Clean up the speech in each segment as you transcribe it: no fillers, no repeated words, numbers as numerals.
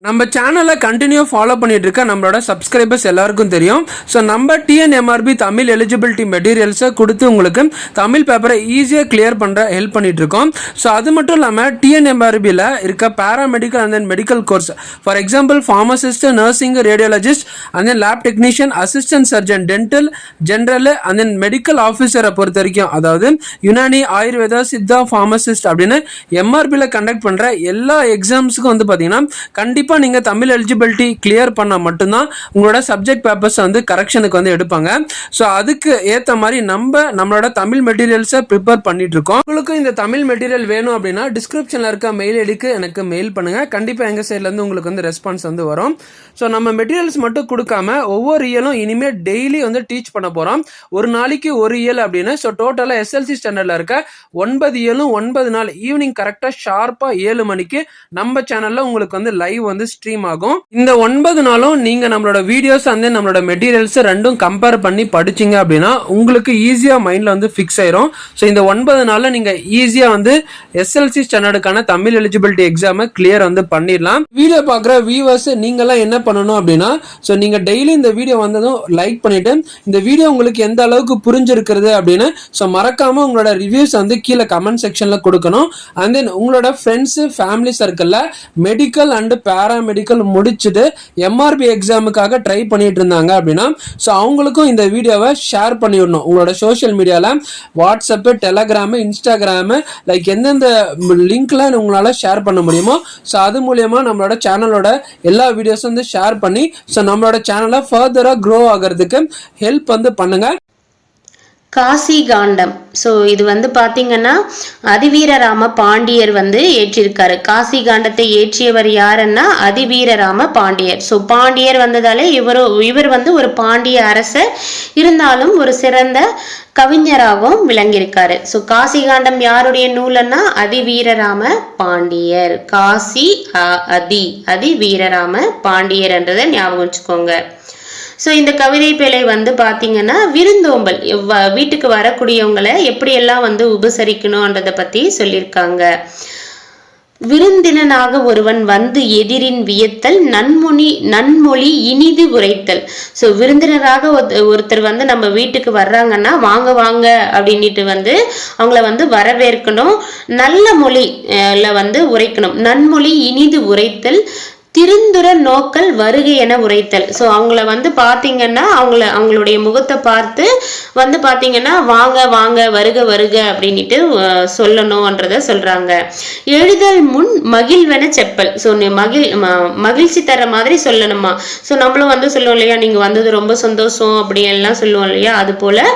நம்ம சேனலை continue follow பண்ணிட்டு இருக்க நம்மளோட சப்ஸ்கிரைபர்ஸ் எல்லாருக்கும் தெரியும். ஸோ நம்ம டிஎன்எம்ஆர்பி தமிழ் எலிஜிபிலிட்டி மெட்டீரியல்ஸை கொடுத்து உங்களுக்கு தமிழ் பேப்பரை ஈஸியாக கிளியர் பண்ணுற ஹெல்ப் பண்ணிட்டு இருக்கோம். ஸோ அது மட்டும் இல்லாமல் டிஎன்எம்ஆர்பியில் இருக்க paramedical and then medical course, for example pharmacist, nursing, radiologist and then lab technician, assistant surgeon, dental, general and then medical ஆஃபீஸரை பொறுத்த வரைக்கும், அதாவது யுனானி, ஆயுர்வேதா, சித்தா, ஃபார்மசிஸ்ட் அப்படின்னு எம்ஆர்பியில் கண்டக்ட் பண்ணுற எல்லா எக்ஸாம்ஸுக்கும் வந்து பார்த்தீங்கன்னா கண்டிப்பாக நீங்கள் தமிழ் எலிஜிபிலிட்டி கிளியர் பண்ணால் மட்டும்தான் உங்களோட சப்ஜெக்ட் பேப்பர்ஸ் வந்து கரெக்ஷனுக்கு வந்து எடுப்பாங்க. ஸோ அதுக்கு ஏற்ற மாதிரி நம்மளோட தமிழ் மெட்டீரியல்ஸை ப்ரிப்பேர் பண்ணிட்டு இருக்கோம். உங்களுக்கு இந்த தமிழ் மெட்டீரியல் வேணும் அப்படின்னா டிஸ்கிரிப்ஷனில் இருக்க மெயில் ஐடிக்கு எனக்கு மெயில் பண்ணுங்க. கண்டிப்பாக எங்கள் சைட்லேருந்து உங்களுக்கு வந்து ரெஸ்பான்ஸ் வந்து வரும். ஸோ நம்ம மெட்டீரியல்ஸ் மட்டும் கொடுக்காம ஒவ்வொரு இயலும் இனிமேல் டெய்லி வந்து டீச் பண்ண போகிறோம். ஒரு நாளைக்கு ஒரு இயல் அப்படின்னு. ஸோ டோட்டலாக எஸ்எல்சி ஸ்டாண்டர்டில் இருக்க 9 இயலும் 9 நாள் ஈவினிங் கரெக்டாக ஷார்ப்பாக 7 மணிக்கு நம்ம சேனலில் உங்களுக்கு வந்து லைவ் வந்து ஸ்ட்ரீம் ஆகும். இந்த 9 நாளும் நீங்க நம்மளோட வீடியோஸ் வந்து நம்மளோட மெட்டீரியல்ஸ் ரெண்டும் கம்பேர் பண்ணி படிச்சீங்க அப்படின்னா உங்களுக்கு ஈஸியா மைண்ட்ல வந்து ஃபிக்ஸ் ஆயிரும். ஸோ இந்த 9 நாள்ல நீங்க ஈஸியா வந்து எஸ்எல்சி ஸ்டாண்டர்டுக்கான தமிழ் எலிஜிபிலிட்டி எக்ஸாமை கிளியர் வந்து பண்ணிடலாம். வீடியோ பார்க்குற வியூவர்ஸ் நீங்கெல்லாம் என்ன பண்ணணும் அப்படின்னா, ஸோ நீங்க டெய்லி இந்த வீடியோ வந்ததும் லைக் பண்ணிட்டு இந்த வீடியோ உங்களுக்கு எந்த அளவுக்கு புரிஞ்சிருக்கிறது அப்படின்னு ஸோ மறக்காம உங்களோட ரிவ்யூஸ் வந்து கீழே கமெண்ட் செக்ஷன்ல கொடுக்கணும். அண்ட் தென் உங்களோட ஃப்ரெண்ட்ஸ், ஃபேமிலி சர்க்கிள்ல மெடிக்கல் அண்ட் பேராமெடிக்கல் முடிச்சுட்டு எம்ஆர்பி எக்ஸாமுக்காக ட்ரை பண்ணிட்டு இருந்தாங்க அப்படின்னா ஸோ அவங்களுக்கும் இந்த வீடியோவை ஷேர் பண்ணிவிடணும். உங்களோட சோஷியல் மீடியாவில் வாட்ஸ்அப்பு, டெலகிராமு, இன்ஸ்டாகிராமு லைக் எந்தெந்த லிங்க்ல உங்களால் ஷேர் பண்ண முடியுமோ ஸோ அது மூலயமா நம்மளோட சேனலோட எல்லா வீடியோஸும் வந்து ஷேர் பண்ணி ஸோ நம்மளோட சேனலை ஃபர்தராக க்ரோ ஆகிறதுக்கு ஹெல்ப் வந்து பண்ணுங்க. காசி காண்டம். ஸோ இது வந்து பார்த்தீங்கன்னா அதிவீரராம பாண்டியர் வந்து ஏற்றிருக்காரு. காசி காண்டத்தை ஏற்றியவர் யாருன்னா அதிவீரராம பாண்டியர். ஸோ பாண்டியர் வந்ததாலே இவர் வந்து ஒரு பாண்டிய அரசர், இருந்தாலும் ஒரு சிறந்த கவிஞராகவும் விளங்கியிருக்காரு. ஸோ காசி காண்டம் யாருடைய நூலன்னா அதிவீரராம பாண்டியர். காசி அதிவீரராம பாண்டியர் என்றதை ஞாபகம் வச்சுக்கோங்க. ஸோ இந்த கவிதை பேழை வந்து பார்த்தீங்கன்னா விருந்தோம்பல், வீட்டுக்கு வரக்கூடியவங்களை எப்படியெல்லாம் வந்து உபசரிக்கணும்ன்றதை பற்றி சொல்லியிருக்காங்க. விருந்தினனாக ஒருவன் வந்து எதிரின் வியத்தல், நன்மொழி இனிது உரைத்தல். ஸோ விருந்தினராக ஒருத்தர் வந்து நம்ம வீட்டுக்கு வர்றாங்கன்னா வாங்க வாங்க அப்படின்ட்டு வந்து அவங்கள வந்து வரவேற்கணும். நல்ல மொழில வந்து உரைக்கணும். நன்மொழி இனிது உரைத்தல், திருந்துர நோக்கல், வருகை என உரைத்தல். ஸோ அவங்கள வந்து பார்த்தீங்கன்னா அவங்களுடைய முகத்தை பார்த்து வந்து பார்த்தீங்கன்னா வாங்க வாங்க, வருக வருக அப்படின்ட்டு சொல்லணும்ன்றத சொல்றாங்க. எழுதல் முன் மகிழ்வென செப்பல். ஸோ மகிழ்ச்சி தர மாதிரி சொல்லணுமா. ஸோ நம்மளும் வந்து சொல்லுவோம் இல்லையா, நீங்க வந்தது ரொம்ப சந்தோஷம் அப்படி எல்லாம் சொல்லுவோம் இல்லையா, அது போல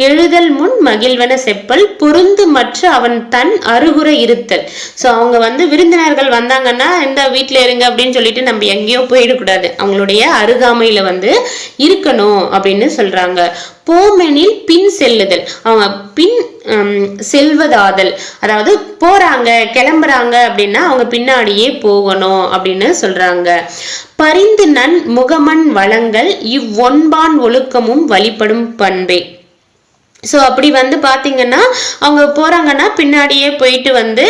எழுதல் முன் மகிழ்வென செப்பல், பொருந்து மற்ற அவன் தன் அருகுற இருத்தல். ஸோ அவங்க வந்து விருந்தினர்கள் வந்தாங்கன்னா இந்த வீட்டில் இருங்க அப்படின்னு சொல்லி நம்ம எங்கேயோ போயிடக்கூடாது, அவங்களுடைய அருகாமையில வந்து இருக்கணும் அப்படின்னு சொல்றாங்க. போமெனில் பின் செல்லுதல், அவங்க பின் செல்வதாதல், அதாவது போறாங்க கிளம்புறாங்க அப்படின்னா அவங்க பின்னாடியே போகணும் அப்படின்னு சொல்றாங்க. பரிந்து நன் முகமன் வளங்கள் இவ்வொன்பான் ஒழுக்கமும் வழிபடும் பண்பே. ஸோ அப்படி வந்து பார்த்தீங்கன்னா அவங்க போறாங்கன்னா பின்னாடியே போயிட்டு வந்து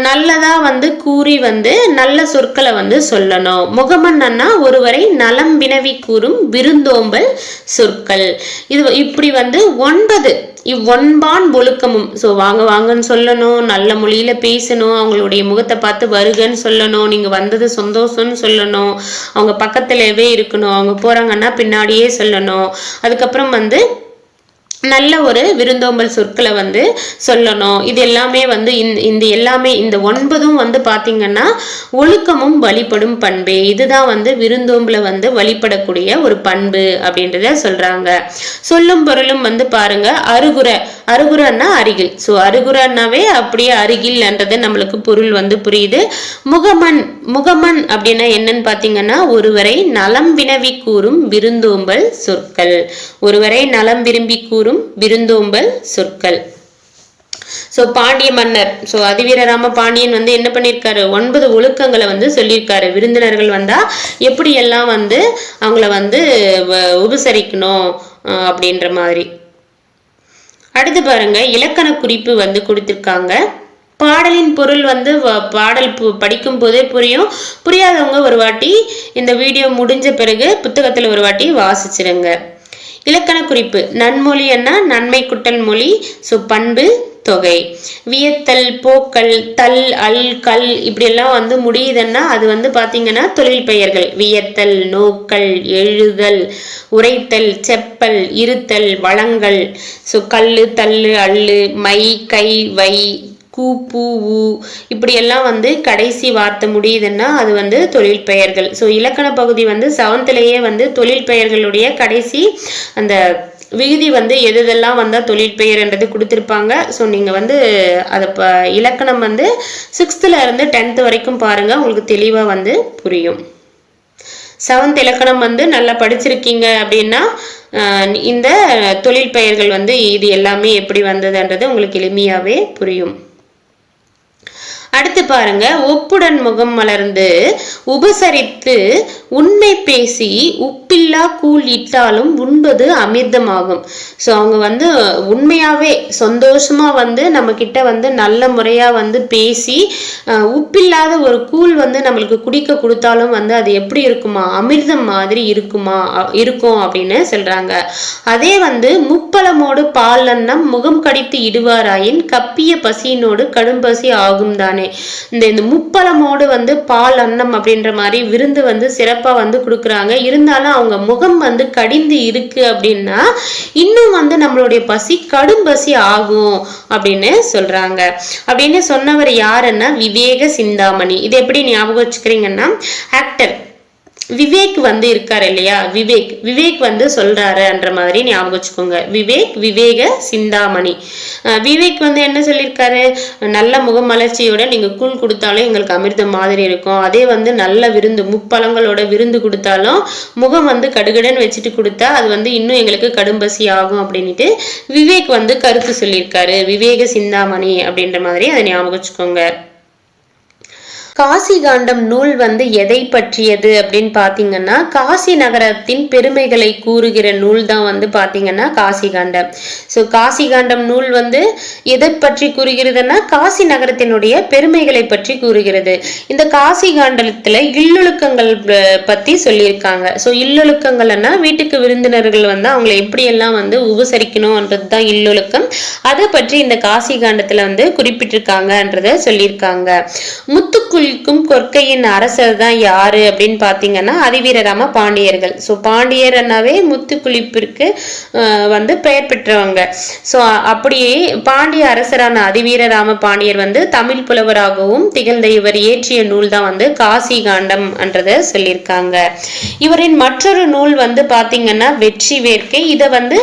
நல்லதா வந்து கூறி வந்து நல்ல சொற்களை வந்து சொல்லணும். முகமன்னா ஒருவரை நலம் வினவி கூறும் விருந்தோம்பல் சொற்கள். இது இப்படி வந்து 9 இவ்வொன்பான் ஒழுக்கமும். ஸோ வாங்க வாங்கன்னு சொல்லணும், நல்ல மொழியில பேசணும், அவங்களுடைய முகத்தை பார்த்து வருகன்னு சொல்லணும், நீங்க வந்தது சந்தோஷம்னு சொல்லணும், அவங்க பக்கத்துலவே இருக்கணும், அவங்க போறாங்கன்னா பின்னாடியே சொல்லணும். அதுக்கப்புறம் வந்து நல்ல ஒரு விருந்தோம்பல் சொற்களை வந்து சொல்லணும். இது எல்லாமே வந்து இந்த 9 வந்து பார்த்தீங்கன்னா ஒழுக்கமும் வழிபடும் பண்பே. இதுதான் வந்து விருந்தோம்பல வந்து வழிபடக்கூடிய ஒரு பண்பு அப்படின்றத சொல்றாங்க. சொல்லும் பொருளும் வந்து பாருங்க, அருகுரன்னா அருகில். ஸோ அருகுரன்னாவே அப்படியே அருகில் என்றது நம்மளுக்கு பொருள் வந்து புரியுது. முகமன் அப்படின்னா என்னன்னு பார்த்தீங்கன்னா ஒருவரை நலம் வினவி கூறும் விருந்தோம்பல் சொற்கள். ஒருவரை நலம் விரும்பி கூறும் விருந்தோம்பல் சொற்கள். ஸோ பாண்டிய மன்னர், ஸோ அதிவீரராம பாண்டியன் வந்து என்ன பண்ணியிருக்காரு, 9 ஒழுக்கங்களை வந்து சொல்லியிருக்காரு. விருந்தினர்கள் வந்தா எப்படி எல்லாம் வந்து அவங்கள வந்து உபசரிக்கணும் அப்படின்ற மாதிரி. அடுத்து பாருங்க, இலக்கண குறிப்பு வந்து கொடுத்திருக்காங்க. பாடலின் பொருள் வந்து பாடல் படிக்கும் போதே புரியும். புரியாதவங்க ஒரு வாட்டி இந்த வீடியோ முடிஞ்ச பிறகு புத்தகத்தில் ஒரு வாட்டி வாசிச்சிருங்க. இலக்கண குறிப்பு. நன்மொழி என்ன? நன்மை குட்டல் மொழி. ஸோ பண்பு தொகை. வியத்தல், போக்கல், தல், அல், கல் இப்படி எல்லாம் வந்து முடியுதுன்னா அது வந்து பாத்தீங்கன்னா தொழில் பெயர்கள். வியத்தல், நோக்கல், எழுதல், உரைத்தல், செப்பல், இருத்தல், வளங்கள். ஸோ கல்லு, தள்ளு, அள்ளு, மை, கை, வை, கூ, இப்படி எல்லாம் வந்து கடைசி வார்த்தை முடியுதுன்னா அது வந்து தொழில் பெயர்கள். ஸோ இலக்கண பகுதி வந்து 7th வந்து தொழில் பெயர்களுடைய கடைசி அந்த விகுதி வந்து எதெல்லாம் வந்தால் தொழில் பெயர்ன்றது கொடுத்துருப்பாங்க. ஸோ நீங்கள் வந்து அதை இலக்கணம் வந்து 6th இருந்து 10th வரைக்கும் பாருங்கள், உங்களுக்கு தெளிவாக வந்து புரியும். 7th இலக்கணம் வந்து நல்லா படிச்சிருக்கீங்க அப்படின்னா இந்த தொழில் பெயர்கள் வந்து இது எல்லாமே எப்படி வந்ததுன்றது உங்களுக்கு எளிமையாகவே புரியும். அடுத்து பாருங்க, ஒப்புடன் முகம் மலர்ந்து உபசரித்து உண்மை பேசி உப்பில்லா கூழ் இட்டாலும் உண்பது அமிர்தமாகும். ஸோ அவங்க வந்து உண்மையாவே சந்தோஷமா வந்து நம்ம கிட்ட வந்து நல்ல முறையா வந்து பேசி உப்பில்லாத ஒரு கூழ் வந்து நம்மளுக்கு குடிக்க கொடுத்தாலும் வந்து அது எப்படி இருக்குமா? அமிர்தம் மாதிரி இருக்கும் அப்படின்னு சொல்றாங்க. அதே வந்து முப்பழமோடு பால் அன்னம் முகம் கடித்து இடுவாராயின் கப்பிய பசியினோடு கடும் பசி ஆகும் தானே. இந்த முப்பழமோடு வந்து பால் அன்னம் அப்படின்ற மாதிரி விருந்து வந்து சிறப்பா வந்து கொடுக்குறாங்க. இருந்தாலும் அவங்க முகம் வந்து கடிந்து இருக்கு அப்படின்னா இன்னும் வந்து நம்மளுடைய பசி கடும் பசி ஆகும் அப்படின்னு சொல்றாங்க. அப்படின்னு சொன்னவர் யாருன்னா விவேக சிந்தாமணி. இது எப்படி ஞாபகம் வச்சுக்கிறீங்கன்னா, ஆக்டர் விவேக் வந்து இருக்காரு இல்லையா, விவேக் வந்து சொல்றாருன்ற மாதிரி ஞாபகம் வச்சுக்கோங்க. விவேக சிந்தாமணி. விவேக் வந்து என்ன சொல்லியிருக்காரு? நல்ல முகமலர்ச்சியோட நீங்க கூழ் கொடுத்தாலும் எங்களுக்கு அமிர்தம் மாதிரி இருக்கும். அதே வந்து நல்ல விருந்து முப்பழங்களோட விருந்து கொடுத்தாலும் முகம் வந்து கடுகடுன்னு வச்சுட்டு கொடுத்தா அது வந்து இன்னும் எங்களுக்கு கடும்பசி ஆகும் அப்படின்ட்டு விவேக் வந்து கருத்து சொல்லியிருக்காரு. விவேக சிந்தாமணி அப்படின்ற மாதிரி அதை ஞாபகம் வச்சுக்கோங்க. காசி காண்டம் நூல் வந்து எதை பற்றியது அப்படின்னு பாத்தீங்கன்னா, காசி நகரத்தின் பெருமைகளை கூறுகிற நூல் தான் வந்து பாத்தீங்கன்னா காசி காண்டம். ஸோ காசி காண்டம் நூல் வந்து எதை பற்றி கூறுகிறதுனா காசி நகரத்தினுடைய பெருமைகளை பற்றி கூறுகிறது. இந்த காசி காண்டத்துல இல்லொழுக்கங்கள் பத்தி சொல்லியிருக்காங்க. ஸோ இல்லொழுக்கங்கள்னா வீட்டுக்கு விருந்தினர்கள் வந்து அவங்களை எப்படி எல்லாம் வந்து உபசரிக்கணும்ன்றது தான் இல்லொழுக்கம். அதை பற்றி இந்த காசி காண்டத்துல வந்து குறிப்பிட்டிருக்காங்கன்றத சொல்லியிருக்காங்க. முத்துக்குள் கொற்கையின் அரசர் தான் யாரு அப்படின்னு பாத்தீங்கன்னா அதிவீரராம பாண்டியர்கள். ஸோ பாண்டியர்னாவே முத்துக்குளிப்பிற்கு வந்து பெயர் பெற்றவங்க. ஸோ அப்படியே பாண்டிய அரசரான அதிவீரராம பாண்டியர் வந்து தமிழ் புலவராகவும் திகழ்ந்த இவர் இயற்றிய நூல் தான் வந்து காசி காண்டம் என்றதை சொல்லியிருக்காங்க. இவரின் மற்றொரு நூல் வந்து பாத்தீங்கன்னா வெற்றி வேர்க்கை. இதை வந்து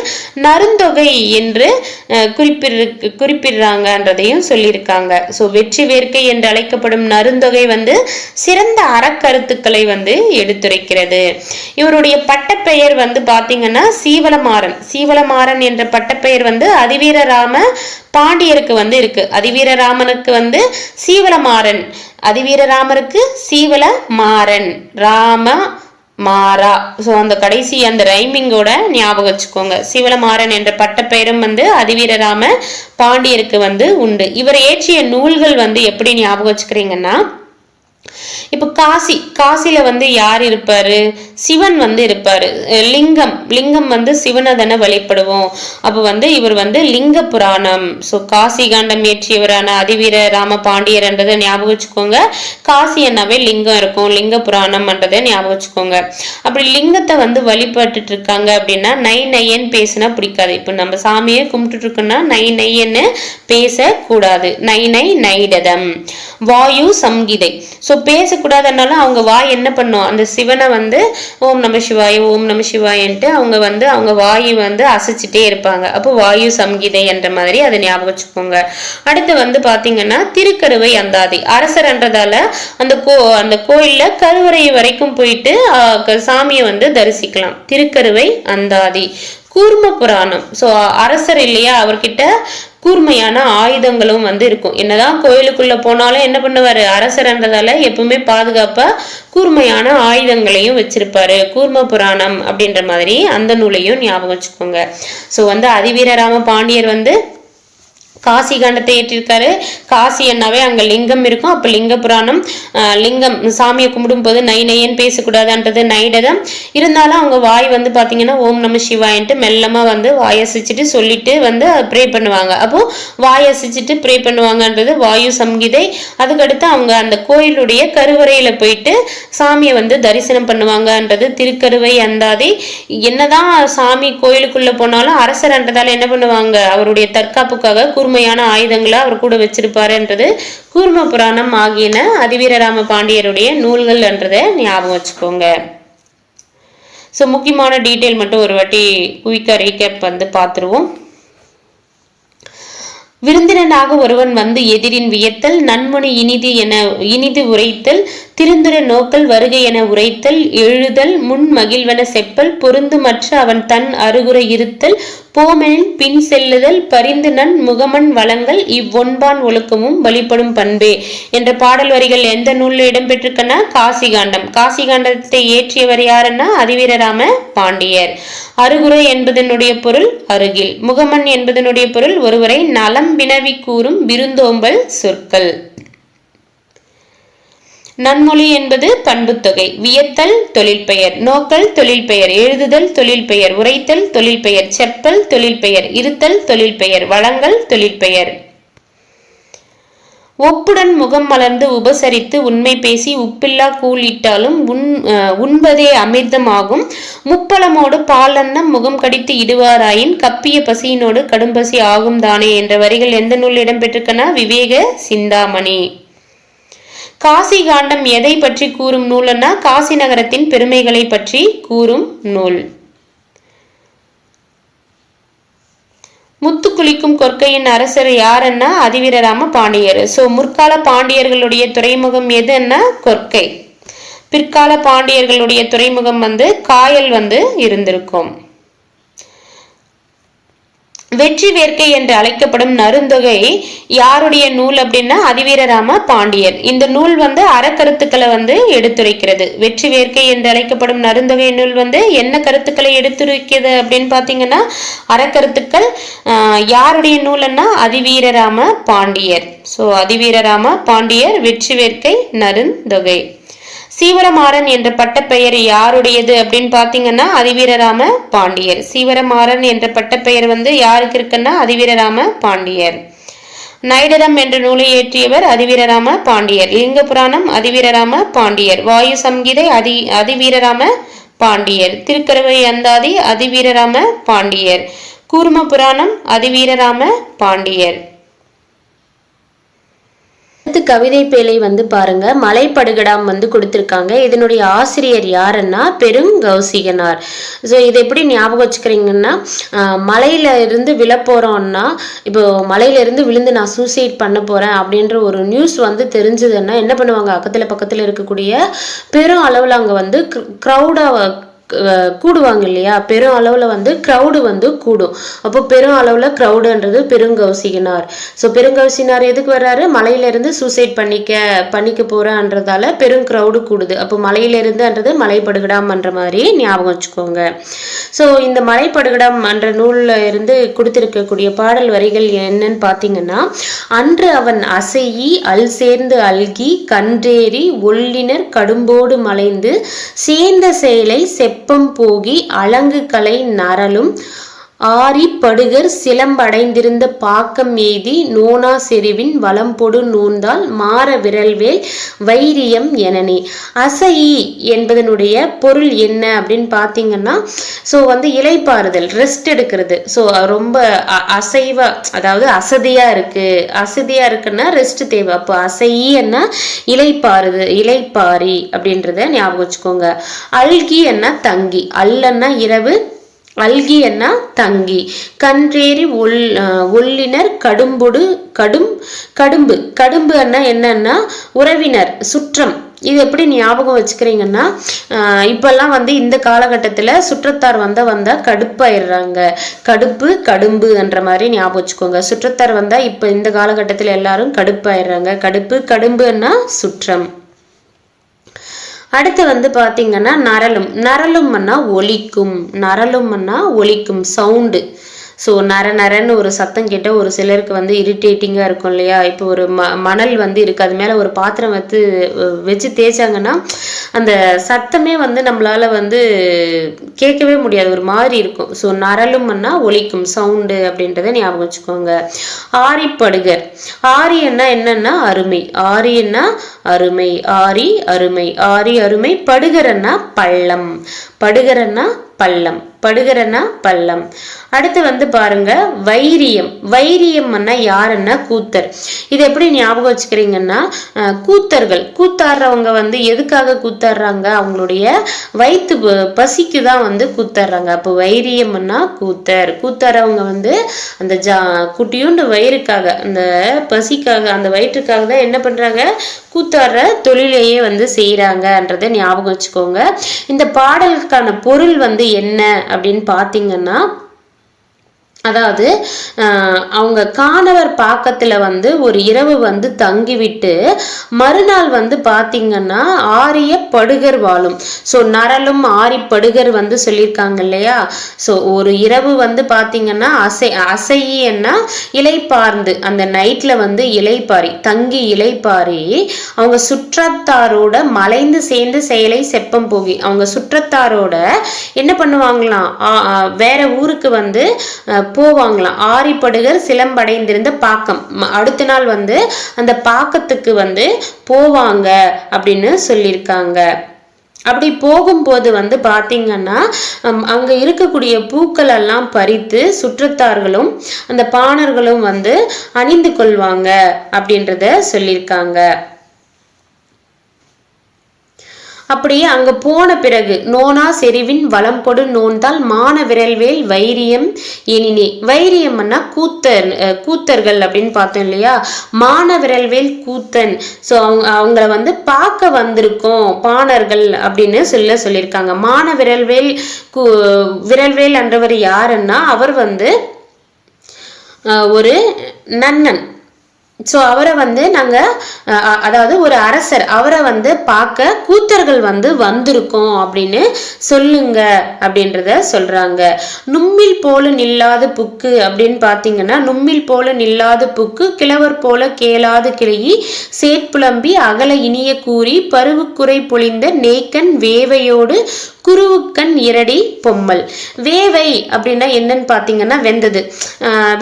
நருந்தொகை என்று குறிப்பிடுறாங்கன்றதையும் சொல்லியிருக்காங்க. ஸோ வெற்றி வேர்க்கை என்று அழைக்கப்படும் நருந்தொகை வந்து சிறந்த அறக்கருத்துக்களை வந்து எடுத்துரைக்கிறது. இவருடைய பட்டப்பெயர் வந்து பாத்தீங்கன்னா சீவலமாறன் என்ற பட்டப்பெயர் வந்து அதிவீரராம பாண்டியருக்கு வந்து இருக்கு. அதிவீரராமனுக்கு வந்து சீவலமாறன், அதிவீரராமருக்கு சீவலமாறன், ராம மாறா. ஸோ அந்த கடைசி அந்த ரைமிங்கோட ஞாபகம் வச்சுக்கோங்க. சிவலமாறன் என்ற பட்டப்பெயரும் வந்து அதிவீரராம பாண்டியருக்கு வந்து உண்டு. இவர் இயற்றிய நூல்கள் வந்து எப்படி ஞாபகம் வச்சுக்கிறீங்கன்னா, இப்ப காசில வந்து யார் இருப்பாரு? சிவன் வந்து இருப்பாரு. லிங்கம் வந்து சிவனை தானே வழிபடுவோம். அப்ப வந்து இவர் வந்து லிங்க புராணம். ஸோ காசி காண்டம் இயற்றியவரான அதிவீர ராம பாண்டியர் என்றதை ஞாபகம் வச்சுக்கோங்க. காசி என்னவே லிங்கம் இருக்கும், லிங்க புராணம் என்றதை ஞாபகம் வச்சுக்கோங்க. அப்படி லிங்கத்தை வந்து வழிபட்டுட்டு இருக்காங்க அப்படின்னா நைன்னு பேசினா பிடிக்காது. இப்ப நம்ம சாமியை கும்பிட்டு இருக்கோம்னா நைன்னு பேசக்கூடாது. நைடதம். வாயு சம்கிதை. ஸோ பேசக்கூடாதுனாலும் அவங்க வாய் என்ன பண்ணும்? அந்த சிவனை வந்து ஓம் நம சிவாயன்ட்டு அவங்க வந்து அவங்க வாயு வந்து அசைச்சிட்டே இருப்பாங்க. அப்போ வாயு சம்கிதை என்ற மாதிரி அதை ஞாபகம் வச்சுக்கோங்க. அடுத்து வந்து பாத்தீங்கன்னா திருக்கருவை அந்தாதி. அரசர்ன்றதால அந்த கோயில்ல கருவறை வரைக்கும் போயிட்டு சாமியை வந்து தரிசிக்கலாம். திருக்கருவை அந்தாதி. கூர்ம புராணம். ஸோ அரசர் இல்லையா, அவர்கிட்ட கூர்மையான ஆயுதங்களும் வந்து இருக்கும். என்னதான் கோயிலுக்குள்ள போனாலும் என்ன பண்ணுவாரு? அரசர்ன்றதால எப்பவுமே பாதுகாப்பா கூர்மையான ஆயுதங்களையும் வச்சிருப்பாரு. கூர்ம புராணம் அப்படின்ற மாதிரி அந்த நூலையும் ஞாபகம் வச்சுக்கோங்க. ஸோ வந்து அதிவீரராம பாண்டியர் வந்து காசி காண்டத்தை ஏற்றிருக்காரு. காசி என்னாவே அங்க லிங்கம் இருக்கும். அப்ப லிங்க புராணம், லிங்கம் சாமியை கும்பிடும் போது நை நையன்னு பேசக்கூடாதுன்றது நைடதம். இருந்தாலும் அவங்க வாய் வந்து பாத்தீங்கன்னா ஓம் நம சிவாயன்ட்டு மெல்லமா வந்து வாயசிச்சுட்டு சொல்லிட்டு வந்து ப்ரே பண்ணுவாங்க. அப்போ வாயசிச்சுட்டு ப்ரே பண்ணுவாங்கன்றது வாயு சம்ஹிதை. அதுக்கடுத்து அவங்க அந்த கோயிலுடைய கருவறையில போயிட்டு சாமியை வந்து தரிசனம் பண்ணுவாங்கன்றது திருக்கருவை அந்தாதி. என்னதான் சாமி கோயிலுக்குள்ள போனாலும் அரசர்ன்றதால என்ன பண்ணுவாங்க, அவருடைய தற்காப்புக்காக கூர்மையான ஆயுதங்களை அவர் கூட வச்சிருப்பாருன்றது கூர்ம புராணம் ஆகியன அதிவீரராம பாண்டியருடைய நூல்கள் என்றதை ஞாபகம் வச்சுக்கோங்க. ஸோ முக்கியமான டீட்டெயில் மட்டும் ஒரு வாட்டி குயிக்கா ரீகேப் வந்து பார்த்துருவோம். விருந்தினனாக ஒருவன் வந்து எதிரின் வியத்தல், நன்மொழி இனிது உரைத்தல், திருந்துர நோக்கல் வருகை என உரைத்தல், எழுதல், முன் மகிழ்வன செப்பல், பொருந்துமற்ற அவன் தன் அருகுற இருத்தல், போமெனின் பின் செல்லுதல், பரிந்து நன் முகமன் வளங்கள், இவ்வொன்பான் ஒழுக்கமும் வழிபடும் பண்பே என்ற பாடல் வரிகள் எந்த நூல்ல இடம்பெற்றிருக்கன்னா காசி காண்டம். காசி காண்டத்தை இயற்றியவர் யாருன்னா அதிவீரராம பாண்டியர். அருகுறை என்பதனுடைய பொருள் அருகில், முகமன் என்பதனுடைய பொருள் ஒருவரை நலம் வினவி கூறும் விருந்தோம்பல் சொற்கள். நன்மொழி என்பது பண்புத்தொகை. வியத்தல் தொழில் பெயர், நோக்கல் தொழில் பெயர், எழுதுதல் தொழில் பெயர், உரைத்தல் தொழில் பெயர், செப்பல் தொழில் பெயர், இருத்தல் தொழில் பெயர், வழங்கல் தொழில் பெயர். ஒப்புடன் முகம் மலர்ந்து உபசரித்து உண்மை பேசி உப்பில்லா கூலிட்டாலும் உண்பதே அமிர்தமாகும், முப்பழமோடு பாலன்னம் முகம் கடித்து இடுவாராயின் கப்பிய பசியினோடு கடும்பசி ஆகும் தானே என்ற வரிகள் எந்த நூல் இடம்பெற்றிருக்கனா விவேக சிந்தாமணி. காசி காண்டம் எதை பற்றி கூறும் நூல்னா காசி நகரத்தின் பெருமைகளை பற்றி கூறும் நூல். முத்து குளிக்கும் கொற்கையின் அரசர் யாருன்னா அதிவீரராம பாண்டியர். சோ முற்கால பாண்டியர்களுடைய துறைமுகம் எதுன்னா கொற்கை. பிற்கால பாண்டியர்களுடைய துறைமுகம் வந்து காயல் வந்து இருந்திருக்கும். வெற்றி வேர்க்கை என்று அழைக்கப்படும் நருந்தொகை யாருடைய நூல் அப்படின்னா அதிவீரராம பாண்டியர். இந்த நூல் வந்து அறக்கருத்துக்களை வந்து எடுத்துரைக்கிறது. வெற்றி வேர்க்கை என்று அழைக்கப்படும் நருந்தொகை நூல் வந்து என்ன கருத்துக்களை எடுத்துரைக்கிறது அப்படின்னு பாத்தீங்கன்னா அறக்கருத்துக்கள். யாருடைய நூல்னா அதிவீரராம பாண்டியர். சோ அதிவீரராம பாண்டியர், வெற்றி வேர்க்கை, நருந்தொகை. சீவரமாறன் என்ற பட்டப்பெயர் யாருடையது அப்படின்னு பாத்தீங்கன்னா அதிவீரராம பாண்டியர். சீவரமாறன் என்ற பட்டப்பெயர் வந்து யாருக்கு இருக்குன்னா அதிவீரராம பாண்டியர். நைடதம் என்ற நூலை இயற்றியவர் அதிவீரராம பாண்டியர். லிங்க புராணம் அதிவீரராம பாண்டியர். வாயு சம்ஹிதை அதிவீரராம பாண்டியர். திருக்கருவை அந்தாதி அதிவீரராம பாண்டியர். கூர்ம புராணம் அதிவீரராம பாண்டியர். கவிதை பேழை வந்து பாருங்க, மலைப்படுகடாம் வந்து கொடுத்திருக்காங்க. இதனுடைய ஆசிரியர் யாருன்னா பெருங்கௌசிகனார். ஸோ இதை எப்படி ஞாபகம் வச்சுக்கிறீங்கன்னா, மலையில இருந்து விழ போறோம்னா, இப்போ மலையில இருந்து விழுந்து நான் சூசைட் பண்ண போறேன் அப்படின்ற ஒரு நியூஸ் வந்து தெரிஞ்சதுன்னா என்ன பண்ணுவாங்க, பக்கத்துல இருக்கக்கூடிய பெரும் அளவுல அங்க வந்து க்ரௌடா கூடுவாங்க இல்லையா, பெரும் அளவுல வந்து க்ரௌடு வந்து கூடும். அப்போ பெரும் அளவுல க்ரௌடுன்றது பெருங்கௌசிகனார். ஸோ பெருங்கௌசினார் எதுக்கு வர்றாரு, மலையில இருந்து சூசைட் பண்ணிக்க போறன்றதால பெரும் க்ரௌடு கூடுது. அப்போ மலையில இருந்துன்றது மலைப்படுகடாம் என்ற மாதிரி ஞாபகம் வச்சுக்கோங்க. ஸோ இந்த மலைப்படுகடாம் என்ற நூல்ல இருந்து கொடுத்திருக்கக்கூடிய பாடல் வரிகள் என்னன்னு பாத்தீங்கன்னா, அன்று அவன் அசையி அல் சேர்ந்து அல்கி கன்றேறி ஒள்ளினர் கடும்போடு மலைந்து சேர்ந்த செயலை செப்பம் போகி அலங்கு கலை நரலும் ஆரி படுகர் சிலம்படைந்திருந்த பாக்கம் எய்தி நோனா செறிவின் வளம்பொடு நூந்தால் மாற விரல்வேல் வைரியம் எனனே. அசையி என்பதனுடைய பொருள் என்ன அப்படின்னு பாத்தீங்கன்னா, ஸோ வந்து இலைப்பாறுதல், ரெஸ்ட் எடுக்கிறது. ஸோ ரொம்ப அசைவ, அதாவது அசதியா இருக்குன்னா ரெஸ்ட் தேவை. அப்போ அசையின்னா இலைப்பாரி அப்படின்றத ஞாபகம் வச்சுக்கோங்க. அல்கி என்ன தங்கி, அல்லன்னா இரவு, அல்கி என்ன தங்கி, கன்றேறி ஒள்ளினர் கடும்பொடு கடும்பு என்னன்னா உறவினர், சுற்றம். இது எப்படி ஞாபகம் வச்சுக்கிறீங்கன்னா, இப்பெல்லாம் வந்து இந்த காலகட்டத்துல சுற்றத்தார் வந்தா கடுப்பாயிடுறாங்க. கடும்பு என்ற மாதிரி ஞாபகம் வச்சுக்கோங்க. சுற்றத்தார் வந்தா இப்ப இந்த காலகட்டத்துல எல்லாரும் கடுப்பாயிடுறாங்க. கடும்புன்னா சுற்றம். அடுத்து வந்து பாத்தீங்கன்னா நரலும்னா ஒலிக்கும், சவுண்டு. ஸோ நர நரன்னு ஒரு சத்தம் கேட்டால் ஒரு சிலருக்கு வந்து இரிட்டேட்டிங்காக இருக்கும் இல்லையா. இப்போ ஒரு மணல் வந்து இருக்குது, அது மேலே ஒரு பாத்திரம் வச்சு தேய்ச்சாங்கன்னா அந்த சத்தமே வந்து நம்மளால வந்து கேட்கவே முடியாது, ஒரு மாதிரி இருக்கும். ஸோ நரலும்னா ஒலிக்கும், சவுண்டு அப்படின்றத ஞாபகம் வச்சுக்கோங்க. ஆரிப்படுகர், ஆரியன்னா என்னன்னா அருமை, ஆரியன்னா அருமை, ஆரி அருமை, ஆரி அருமை. படுகரன்னா பள்ளம், படுகரன்னா பள்ளம், படுகரன்னா பள்ளம். அடுத்து வந்து பாருங்க வைரியம், வைரியம்னா யாருன்னா கூத்தர். இது எப்படி ஞாபகம் வச்சுக்கிறீங்கன்னா, கூத்தர்கள், கூத்தாடுறவங்க வந்து எதுக்காக கூத்தாடுறாங்க, அவங்களுடைய வயிற்று பசிக்கு தான் வந்து கூத்தாடுறாங்க. அப்போ வைரியம்னா கூத்தர், கூத்தாடுறவங்க வந்து அந்த குட்டியுண்டு வயிறுக்காக, அந்த பசிக்காக, அந்த வயிற்றுக்காக தான் என்ன பண்றாங்க, கூத்தாடுற தொழிலையே வந்து செய்யறாங்கன்றதை ஞாபகம் வச்சுக்கோங்க. இந்த பாடலுக்கான பொருள் வந்து என்ன அப்படின்னு பார்த்தீங்கன்னா, அதாவது அவங்க காணவர் பாக்கத்துல வந்து ஒரு இரவு வந்து தங்கிவிட்டு மறுநாள் வந்து பாத்தீங்கன்னா ஆரிய படுகர் வாழும். ஸோ நரலும் ஆரி படுகர் வந்து சொல்லியிருக்காங்க இல்லையா. ஸோ ஒரு இரவு வந்து பாத்தீங்கன்னா அசையன்னா இலைப்பார்ந்து, அந்த நைட்ல வந்து இலைப்பாரி தங்கி இலைப்பாரி அவங்க சுற்றத்தாரோட மலைந்து சேர்ந்து செயலை செப்பம் போகி, அவங்க சுற்றத்தாரோட என்ன பண்ணுவாங்களாம், வேற ஊருக்கு வந்து போவாங்களாம். ஆரிப்படுகர் சிலம்படைந்திருந்த பாக்கம், அடுத்த நாள் வந்து அந்த பாக்கத்துக்கு வந்து போவாங்க அப்படின்னு சொல்லியிருக்காங்க. அப்படி போகும்போது வந்து பாத்தீங்கன்னா அங்க இருக்கக்கூடிய பூக்கள் எல்லாம் பறித்து சுற்றத்தார்களும் அந்த பாணர்களும் வந்து அணிந்து கொள்வாங்க அப்படின்றத சொல்லியிருக்காங்க. அப்படியே அங்க போன பிறகு நோனா செறிவின் வளம் கொடு நோன்தால் மான விரல்வேல் வைரியம் எனினே, வைரியம்னா கூத்தர்கள் அப்படின்னு பார்த்தோம் இல்லையா. மான விரல்வேல் கூத்தன், ஸோ அவங்கள வந்து பார்க்க வந்திருக்கோம் பாணர்கள் அப்படின்னு சொல்லியிருக்காங்க. மான விரல்வேல் என்றவர் யாருன்னா, அவர் வந்து ஒரு நன்னன். ஸோ அவரை வந்து நாங்கள், அதாவது ஒரு அரசர், அவரை வந்து பார்க்க கூத்தர்கள் வந்து வந்திருக்கோம் அப்படின்னு சொல்லுங்க அப்படின்றத சொல்றாங்க. நும்மில் போல நில்லாத புக்கு அப்படின்னு பார்த்தீங்கன்னா, நும்மில் போல நில்லாத புக்கு கிழவர் போல கேளாது கிளையி சேட்புலம்பி அகல இனிய கூறி பருவுக்குறை பொழிந்த நேக்கன் வேவையோடு குருவுக்கண் இரடி பொம்மல். வேவை அப்படின்னா என்னன்னு பார்த்தீங்கன்னா வெந்தது,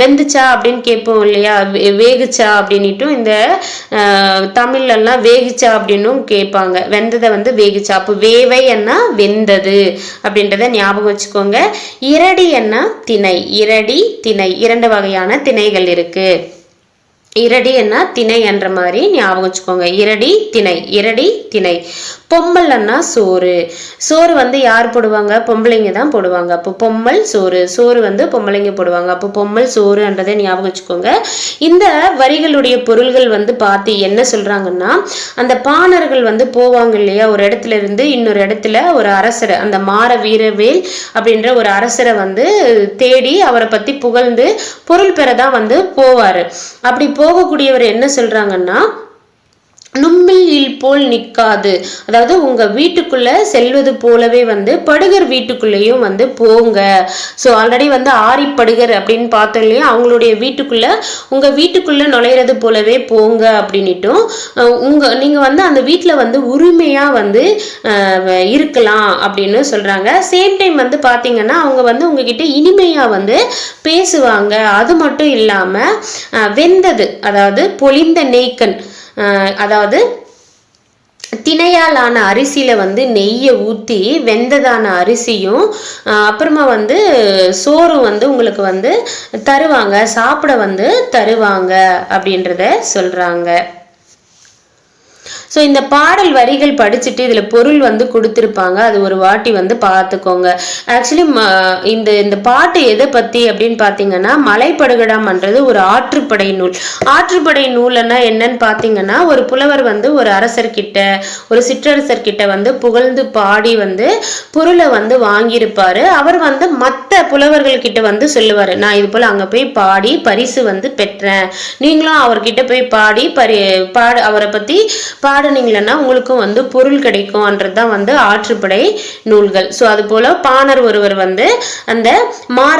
வெந்துச்சா அப்படின்னு கேட்போம் இல்லையா, வேகுச்சா அப்படின்னுட்டும் இந்த தமிழ்லாம் வேகுச்சா அப்படின்னும் கேட்பாங்க. வெந்ததை வந்து வேகுச்சா, அப்போ வேவை என்ன வெந்தது அப்படின்றத ஞாபகம் வச்சுக்கோங்க. இரடி என்ன திணை, இரடி திணை, இரண்டு வகையான திணைகள் இருக்கு. இரடி என்ன திணை என்ற மாதிரி ஞாபகம் வச்சுக்கோங்க. இரடி திணை, இரடி திணை. பொம்மல்னா சோறு, சோறு வந்து யார் போடுவாங்க, பொம்பளைங்க தான் போடுவாங்க. அப்போ பொம்மல் சோறு, சோறு வந்து பொம்பளைங்க போடுவாங்க. அப்போ பொம்மல் சோறுன்றதை ஞாபகம் வச்சுக்கோங்க. இந்த வரிகளுடைய பொருள்கள் வந்து பார்த்து என்ன சொல்றாங்கன்னா, அந்த பாணர்கள் வந்து போவாங்க இல்லையா, ஒரு இடத்துல இருந்து இன்னொரு இடத்துல ஒரு அரசரை, அந்த மார வீரவேல் அப்படின்ற ஒரு அரசரை வந்து தேடி அவரை பத்தி புகழ்ந்து பொருள் பெறதான் வந்து போவாரு. அப்படி போகக்கூடியவர் என்ன சொல்றாங்கன்னா, நும்மில் போல் நிற்காது, அதாவது உங்க வீட்டுக்குள்ள செல்வது போலவே வந்து படுகர் வீட்டுக்குள்ளேயும் வந்து போங்க. ஸோ ஆல்ரெடி வந்து ஆரிப்படுகர் அப்படின்னு பார்த்தோம் இல்லையா, அவங்களுடைய வீட்டுக்குள்ள உங்க வீட்டுக்குள்ள நுழையிறது போலவே போங்க அப்படின்னுட்டும், நீங்க வந்து அந்த வீட்டில் வந்து உரிமையா வந்து இருக்கலாம் அப்படின்னு சொல்றாங்க. சேம் டைம் வந்து பாத்தீங்கன்னா அவங்க வந்து உங்ககிட்ட இனிமையா வந்து பேசுவாங்க. அது மட்டும் இல்லாம வெந்தது, அதாவது பொழிந்த நேக்கன், அதாவது திணையாலான அரிசியில வந்து நெய்யை ஊற்றி வெந்ததான அரிசியும் அப்புறமா வந்து சோறும் வந்து உங்களுக்கு வந்து தருவாங்க, சாப்பிட வந்து தருவாங்க அப்படின்றத சொல்றாங்க. ஸோ இந்த பாடல் வரிகள் படிச்சுட்டு இதில் பொருள் வந்து கொடுத்துருப்பாங்க, அது ஒரு வாட்டி வந்து பார்த்துக்கோங்க. ஆக்சுவலி இந்த பாட்டு எதை பற்றி அப்படின்னு பார்த்தீங்கன்னா, மலைப்படுகடாம்ன்றது ஒரு ஆற்றுப்படை நூல். ஆற்றுப்படை நூல்னா என்னன்னு பார்த்தீங்கன்னா, ஒரு புலவர் வந்து ஒரு அரசர்கிட்ட, ஒரு சிற்றரசர்கிட்ட வந்து புகழ்ந்து பாடி வந்து பொருளை வந்து வாங்கியிருப்பாரு. அவர் வந்து மற்ற புலவர்கள்கிட்ட வந்து சொல்லுவார், நான் இது போல் அங்கே போய் பாடி பரிசு வந்து பெற்றேன், நீங்களும் அவர்கிட்ட போய் பாடி அவரை பற்றி பாடி பாடுனீங்களன்னா உங்களுக்கும் வந்து பொருள் கிடைக்கும்ன்றது தான் வந்து ஆற்றுப்படை நூல்கள். ஸோ அது போல பாணர் ஒருவர் வந்து அந்த மாற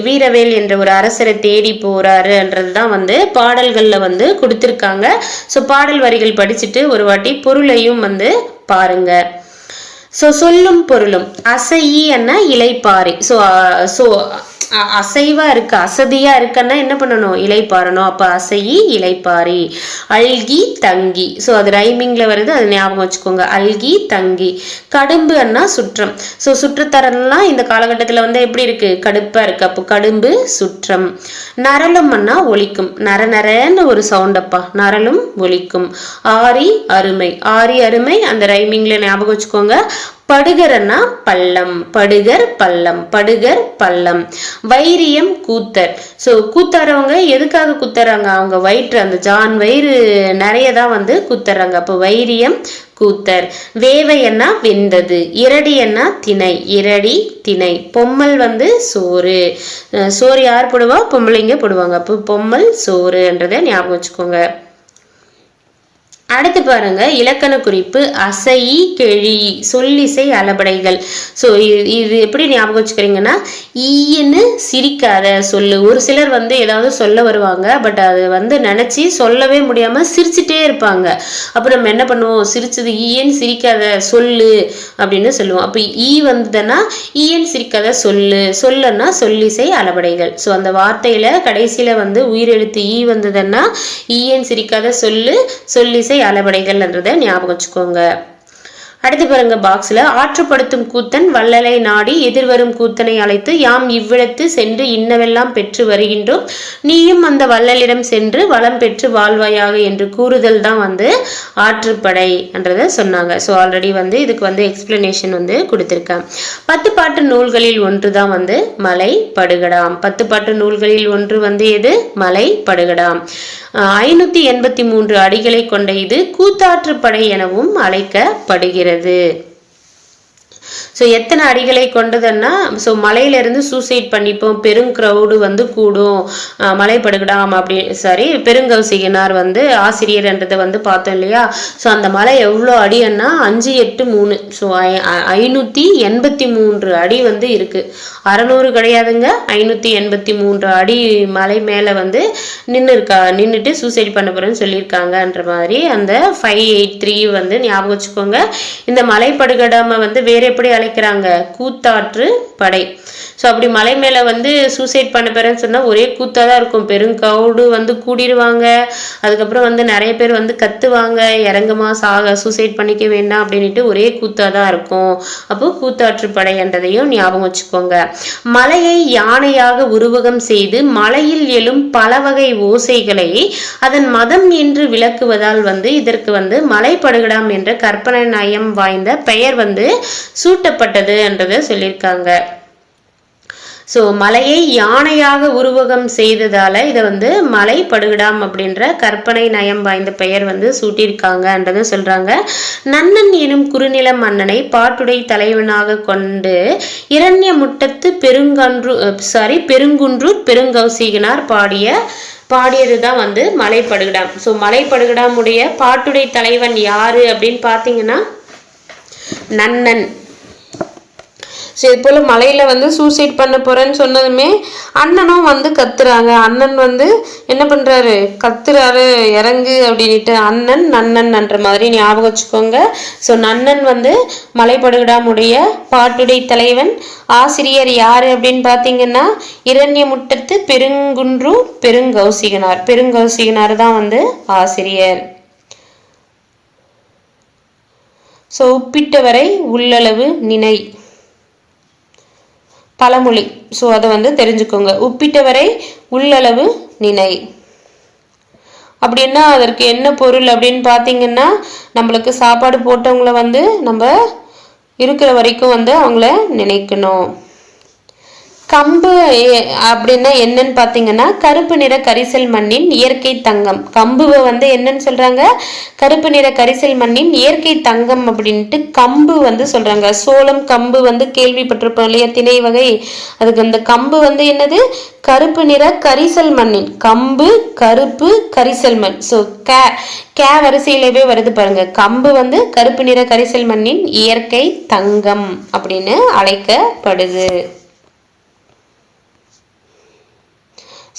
வீரவேல் என்ற ஒரு அரசரை தேடி போறாருன்றது தான் வந்து பாடல்கள்ல வந்து கொடுத்திருக்காங்க. ஸோ பாடல் வரிகள் படிச்சுட்டு ஒரு வாட்டி பொருளையும் வந்து பாருங்க. ஸோ சொல்லும் பொருளும் அசையி என்ன இலைப்பாரி. ஸோ அசைவா இருக்கு, அசதியா இருக்குன்னா என்ன பண்ணணும், இலைப்பாறணும். அப்ப அசையி இலைப்பாரி. அல்கி தங்கி, ஸோ அது ரைமிங்ல வருது, அது ஞாபகம் வச்சுக்கோங்க. அல்கி தங்கி. கடும்பு அண்ணா சுற்றம். ஸோ சுற்றத்தரம்லாம் இந்த காலகட்டத்தில் வந்து எப்படி இருக்கு, கடுப்பா இருக்கு. அப்போ கடும்பு சுற்றம். நரலும் அண்ணா ஒலிக்கும். நரன்னு ஒரு சவுண்டப்பா, நரலும் ஒலிக்கும். ஆரி அருமை. ஆரி அருமை அந்த ரைமிங்ல ஞாபகம் வச்சுக்கோங்க. படுகர்னா பள்ளம். படுகர் பள்ளம். படுகர் பள்ளம். வைரியம் கூத்தர். ஸோ கூத்தாரவங்க எதுக்காக குத்துறாங்க, அவங்க வயிற்று அந்த ஜான் வயிறு நிறைய தான் வந்து குத்துறாங்க. அப்போ வைரியம் கூத்தர். வேவை என்ன வெந்தது. இரடி என்ன திணை. இரடி திணை. பொம்மல் வந்து சோறு. சோறு யார் போடுவா, பொம்பளைங்க போடுவாங்க. அப்போ பொம்மல் சோறுன்றதை ஞாபகம் வச்சுக்கோங்க. அடுத்து பாருங்க இலக்கண குறிப்பு. அசையி கெழி சொல்லிசை அளபடைகள். ஸோ இது எப்படி ஞாபகம் வச்சுக்கிறீங்கன்னா, ஈன்னு சிரிக்காத சொல்லு. ஒரு சிலர் வந்து ஏதாவது சொல்ல வருவாங்க, பட் அது வந்து நினைச்சு சொல்லவே முடியாம சிரிச்சுட்டே இருப்பாங்க. அப்போ நம்ம என்ன பண்ணுவோம், சிரிச்சது ஈன்னு சிரிக்காத சொல்லு அப்படின்னு சொல்லுவோம். அப்போ ஈ வந்ததுன்னா ஈன்னு சிரிக்காத சொல்லு. சொல்லுன்னா சொல்லிசை அளபடைகள். ஸோ அந்த வார்த்தையில கடைசியில வந்து உயிரெழுத்து ஈ வந்ததுன்னா ஈன்னு சிரிக்காத சொல்லு சொல்லிசை அளபடைகள்ன்றதை ஞாபகம் வச்சுக்கோங்க. அடுத்து பாருங்க பாக்ஸ்ல, ஆற்றுப்படுத்தும் கூத்தன் வள்ளலை நாடி எதிர்வரும் கூத்தனை அழைத்து யாம் இவ்விடத்து சென்று இன்னவெல்லாம் பெற்று வருகின்றோம், நீயும் அந்த வள்ளலிடம் சென்று வளம் பெற்று வாழ்வாயாக என்று கூறுதல் தான் வந்து ஆற்றுப்படை என்றதை சொன்னாங்க. ஸோ ஆல்ரெடி வந்து இதுக்கு வந்து எக்ஸ்பிளனேஷன் வந்து கொடுத்துருக்கேன். 10 பாட்டு நூல்களில் ஒன்று தான் வந்து மலை படுகடாம். 10 பாட்டு நூல்களில் ஒன்று வந்து எது, மலை படுகடாம். 583 அடிகளை கொண்ட இது கூத்தாற்றுப்படை எனவும் அழைக்கப்படுகிறது. ஸோ எத்தனை அடிகளை கொண்டதுன்னா, ஸோ மலையிலேருந்து சூசைட் பண்ணிப்போம், பெருங்க்ரௌடு வந்து கூடும், மலைப்படுகடாம் அப்படி பெருங்கௌசிகனார் வந்து ஆசிரியர்ன்றதை வந்து பார்த்தோம் இல்லையா. ஸோ அந்த மலை எவ்வளோ அடின்னா 583. ஸோ 583 அடி வந்து இருக்குது. 600 கிடையாதுங்க, 583 அடி மலை மேலே வந்து நின்றுட்டு சூசைட் பண்ண போகிறேன்னு சொல்லியிருக்காங்கன்ற மாதிரி அந்த 583 வந்து ஞாபகம் வச்சுக்கோங்க. இந்த மலைப்படுகடாம வந்து வேற எப்படி அழைக்கிறாங்க, கூத்தாற்று படை. ஸோ அப்படி மலை மேலே வந்து சூசைட் பண்ண போறேன்னு சொன்னால் ஒரே கூத்தாக தான் இருக்கும். பெருங்கவுடு வந்து கூடிடுவாங்க. அதுக்கப்புறம் வந்து நிறைய பேர் வந்து கத்துவாங்க, இறங்குமா சூசைட் பண்ணிக்க வேண்டாம் அப்படின்ட்டு ஒரே கூத்தாக தான் இருக்கும். அப்போ கூத்தாற்று படை என்றதையும் ஞாபகம் வச்சுக்கோங்க. மலையை யானையாக உருவகம் செய்து மலையில் எழும் பல வகை ஓசைகளை அதன் மதம் என்று விளக்குவதால் வந்து இதற்கு வந்து மலைப்படுகடாம் என்ற கற்பனை நயம் வாய்ந்த பெயர் வந்து சூட்டப்பட்டது என்றதை சொல்லியிருக்காங்க. ஸோ மலையை யானையாக உருவகம் செய்ததால இதை வந்து மலை படுகடாம் அப்படின்ற கற்பனை நயம் வாய்ந்த பெயர் வந்து சூட்டியிருக்காங்கன்றதை சொல்றாங்க. நன்னன் எனும் குறுநில மன்னனை பாட்டுடை தலைவனாக கொண்டு இரண்ய முட்டத்து பெருங்குன்றூர் பெருங்கௌசிகனார் பாடியதுதான் வந்து மலைப்படுகடாம். ஸோ மலைப்படுகடாமுடைய பாட்டுடை தலைவன் யாரு அப்படின்னு பார்த்தீங்கன்னா நன்னன். ஸோ இது போல் மலையில் வந்து சூசைட் பண்ண போகிறேன்னு சொன்னதுமே அண்ணனும் வந்து கத்துறாங்க. அண்ணன் வந்து என்ன பண்ணுறாரு, கத்துறாரு இறங்கு அப்படின்ட்டு. அண்ணன் நன்னன்ன்ற மாதிரி ஞாபகம் வச்சுக்கோங்க. ஸோ நன்னன் வந்து மலைப்படுகடாமுடைய பாட்டுடை தலைவன். ஆசிரியர் யாரு அப்படின்னு பார்த்தீங்கன்னா இரண்ய முட்டத்து பெருங்குன்றூர் பெருங்கௌசிகனார். பெருங்கௌசிகனார் தான் வந்து ஆசிரியர். ஸோ உப்பிட்டவரை உள்ளளவு நினை பழமொழி. ஸோ அதை வந்து தெரிஞ்சுக்கோங்க. உப்பிட்டவரை உள்ளளவு நினை அப்படின்னா அதற்கு என்ன பொருள் அப்படின்னு பார்த்தீங்கன்னா, நம்மளுக்கு சாப்பாடு போட்டவங்கள வந்து நம்ம இருக்கிற வரைக்கும் வந்து அவங்கள நினைக்கணும். கம்பு அப்படின்னா என்னன்னு பாத்தீங்கன்னா கருப்பு நிற கரிசல் மண்ணின் இயற்கை தங்கம். கம்புவை வந்து என்னன்னு சொல்றாங்க, கருப்பு நிற கரிசல் மண்ணின் இயற்கை தங்கம் அப்படின்ட்டு கம்பு வந்து சொல்றாங்க. சோளம் கம்பு வந்து கேள்விப்பட்டிருப்போம் இல்லையா, திணை வகை. அதுக்கு அந்த கம்பு வந்து என்னது, கருப்பு நிற கரிசல் மண்ணின், கம்பு கருப்பு கரிசல் மண். ஸோ கே வரிசையிலவே வருது பாருங்க. கம்பு வந்து கருப்பு நிற கரிசல் மண்ணின் இயற்கை தங்கம் அப்படின்னு அழைக்கப்படுது.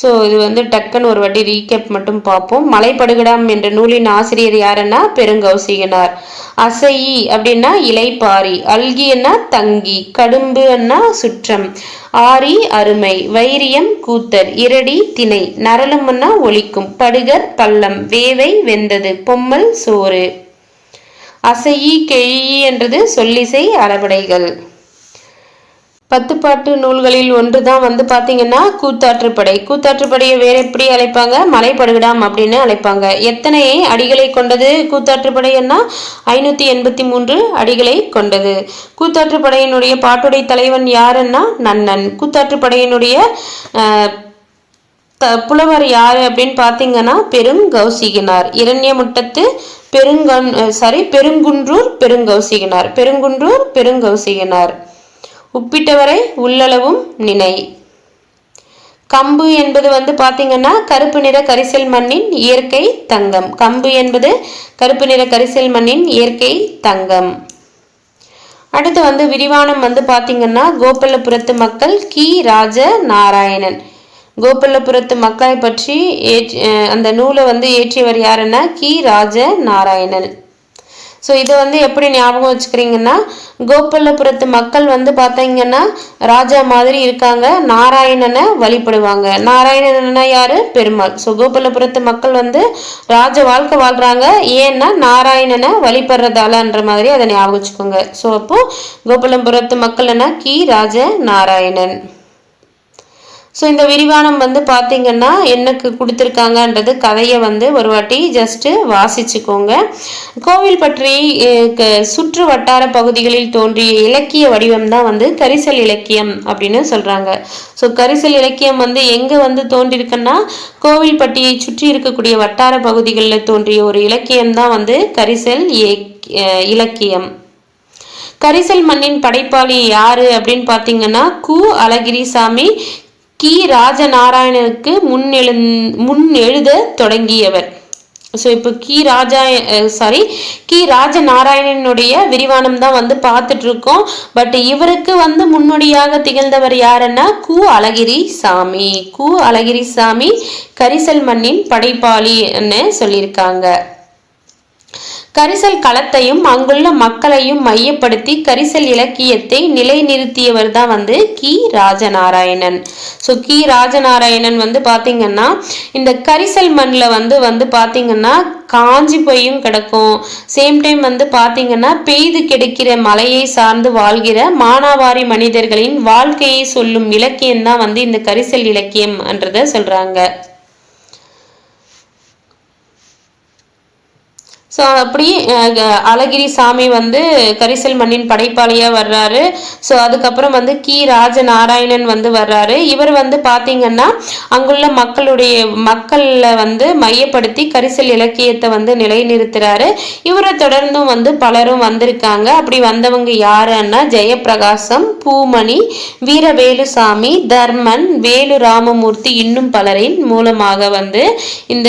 ஸோ இது வந்து டக்குன்னு ஒரு வாட்டி ரீகேப் மட்டும் பார்ப்போம். மலைப்படுகடாம் என்ற நூலின் ஆசிரியர் யாருன்னா பெருங்கௌசிகனார். அசையி அப்படின்னா இலைப்பாரி, அல்கின்னா தங்கி, கடும்புன்னா சுற்றம், ஆரி அருமை, வைரியம் கூத்தர், இரடி திணை, நரலும்னா ஒலிக்கும், படுகர் பள்ளம், வேவை வெந்தது, பொம்மல் சோறு. அசையி கெழி என்றது சொல்லிசை அளபடைகள். பத்துப்பாட்டு நூல்களில் ஒன்று தான் வந்து பார்த்தீங்கன்னா கூத்தாற்றுப்படை. கூத்தாற்றுப்படையை வேற எப்படி அழைப்பாங்க, மலைப்படுகடாம் அப்படின்னு அழைப்பாங்க. எத்தனை அடிகளை கொண்டது கூத்தாற்றுப்படைன்னா 583 அடிகளை கொண்டது. கூத்தாற்றுப்படையினுடைய பாட்டுடை தலைவன் யாருன்னா நன்னன். கூத்தாற்றுப்படையினுடைய புலவர் யாரு அப்படின்னு பார்த்தீங்கன்னா பெருங்கௌசிகனார். இரண்யமுட்டத்து பெருங்குன்றூர் பெருங்கௌசிகனார். பெருங்குன்றூர் பெருங்கௌசிகனார். உப்பிட்டவரை உள்ளளவும் நினை. கம்பு என்பது வந்து பாத்தீங்கன்னா கருப்பு நிற கரிசல் மண்ணின் இயற்கை தங்கம். கம்பு என்பது கருப்பு நிற கரிசல் மண்ணின் இயற்கை தங்கம். அடுத்து வந்து விரிவானம் வந்து பாத்தீங்கன்னா கோபல்லபுரத்து மக்கள் கி. ராஜ நாராயணன். கோபல்லபுரத்து மக்களை பற்றி அந்த நூலை வந்து இயற்றியவர் யாருன்னா கி. ராஜ நாராயணன். ஸோ இதை வந்து எப்படி ஞாபகம் வச்சுக்கிறீங்கன்னா, கோபல்லபுரத்து மக்கள் வந்து பார்த்தீங்கன்னா ராஜா மாதிரி இருக்காங்க, நாராயணனை வழிபடுவாங்க. நாராயணன்னா யாரு, பெருமாள். ஸோ கோபல்லபுரத்து மக்கள் வந்து ராஜ வாழ்க்கை வாழ்றாங்க, ஏன்னா நாராயணனை வழிபடுறதாலன்ற மாதிரி அதை ஞாபகம் வச்சுக்கோங்க. ஸோ அப்போ கோபல்லபுரத்து மக்கள்னா கி. ராஜ நாராயணன். ஸோ இந்த விரிவானம் வந்து பார்த்தீங்கன்னா என்னக்கு கொடுத்துருக்காங்கன்றது கதையை வந்து ஒரு வாட்டி ஜஸ்ட்டு வாசிச்சுக்கோங்க. கோவில் பற்றி சுற்று வட்டார பகுதிகளில் தோன்றிய இலக்கிய வடிவம் தான் வந்து கரிசல் இலக்கியம் அப்படின்னு சொல்கிறாங்க. ஸோ கரிசல் இலக்கியம் வந்து எங்கே வந்து தோன்றியிருக்குன்னா கோவில்பட்டியை சுற்றி இருக்கக்கூடிய வட்டார பகுதிகளில் தோன்றிய ஒரு இலக்கியம் தான் வந்து கரிசல் இலக்கியம். கரிசல் மண்ணின் படைப்பாளி யாரு அப்படின்னு பார்த்தீங்கன்னா கு. அழகிரிசாமி கி. ராஜநாராயணனுக்கு முன் எழுத தொடங்கியவர். ஸோ இப்போ கி. ராஜநாராயணனுடைய விரிவானம் தான் வந்து பார்த்துட்டு இருக்கோம். பட் இவருக்கு வந்து முன்னோடியாக திகழ்ந்தவர் யாருன்னா கு. அழகிரிசாமி. கு. அழகிரிசாமி கரிசல் மண்ணின் படைப்பாளின்னு சொல்லியிருக்காங்க. கரிசல் களத்தையும் அங்குள்ள மக்களையும் மையப்படுத்தி கரிசல் இலக்கியத்தை நிலைநிறுத்தியவர் தான் வந்து கி. ராஜநாராயணன். ஸோ கி. ராஜநாராயணன் வந்து பார்த்தீங்கன்னா இந்த கரிசல் மண்ணில் வந்து பார்த்தீங்கன்னா காஞ்சி போயும் கிடக்கும். சேம் டைம் வந்து பார்த்தீங்கன்னா பெய்து கிடைக்கிற மலையை சார்ந்து வாழ்கிற மானாவாரி மனிதர்களின் வாழ்க்கையை சொல்லும் இலக்கியம் தான் வந்து இந்த கரிசல் இலக்கியம் என்றதை சொல்றாங்க. ஸோ அப்படி அழகிரிசாமி வந்து கரிசல் மண்ணின் படைப்பாளியாக வர்றாரு. ஸோ அதுக்கப்புறம் வந்து கி. ராஜநாராயணன் வந்து வர்றாரு. இவர் வந்து பார்த்தீங்கன்னா அங்குள்ள மக்களில் வந்து மையப்படுத்தி கரிசல் இலக்கியத்தை வந்து நிலைநிறுத்துறாரு. இவரை தொடர்ந்தும் வந்து பலரும் வந்திருக்காங்க. அப்படி வந்தவங்க யாருன்னா ஜெயப்பிரகாசம், பூமணி, வீரவேலுசாமி, தர்மன், வேலு ராமமூர்த்தி, இன்னும் பலரின் மூலமாக வந்து இந்த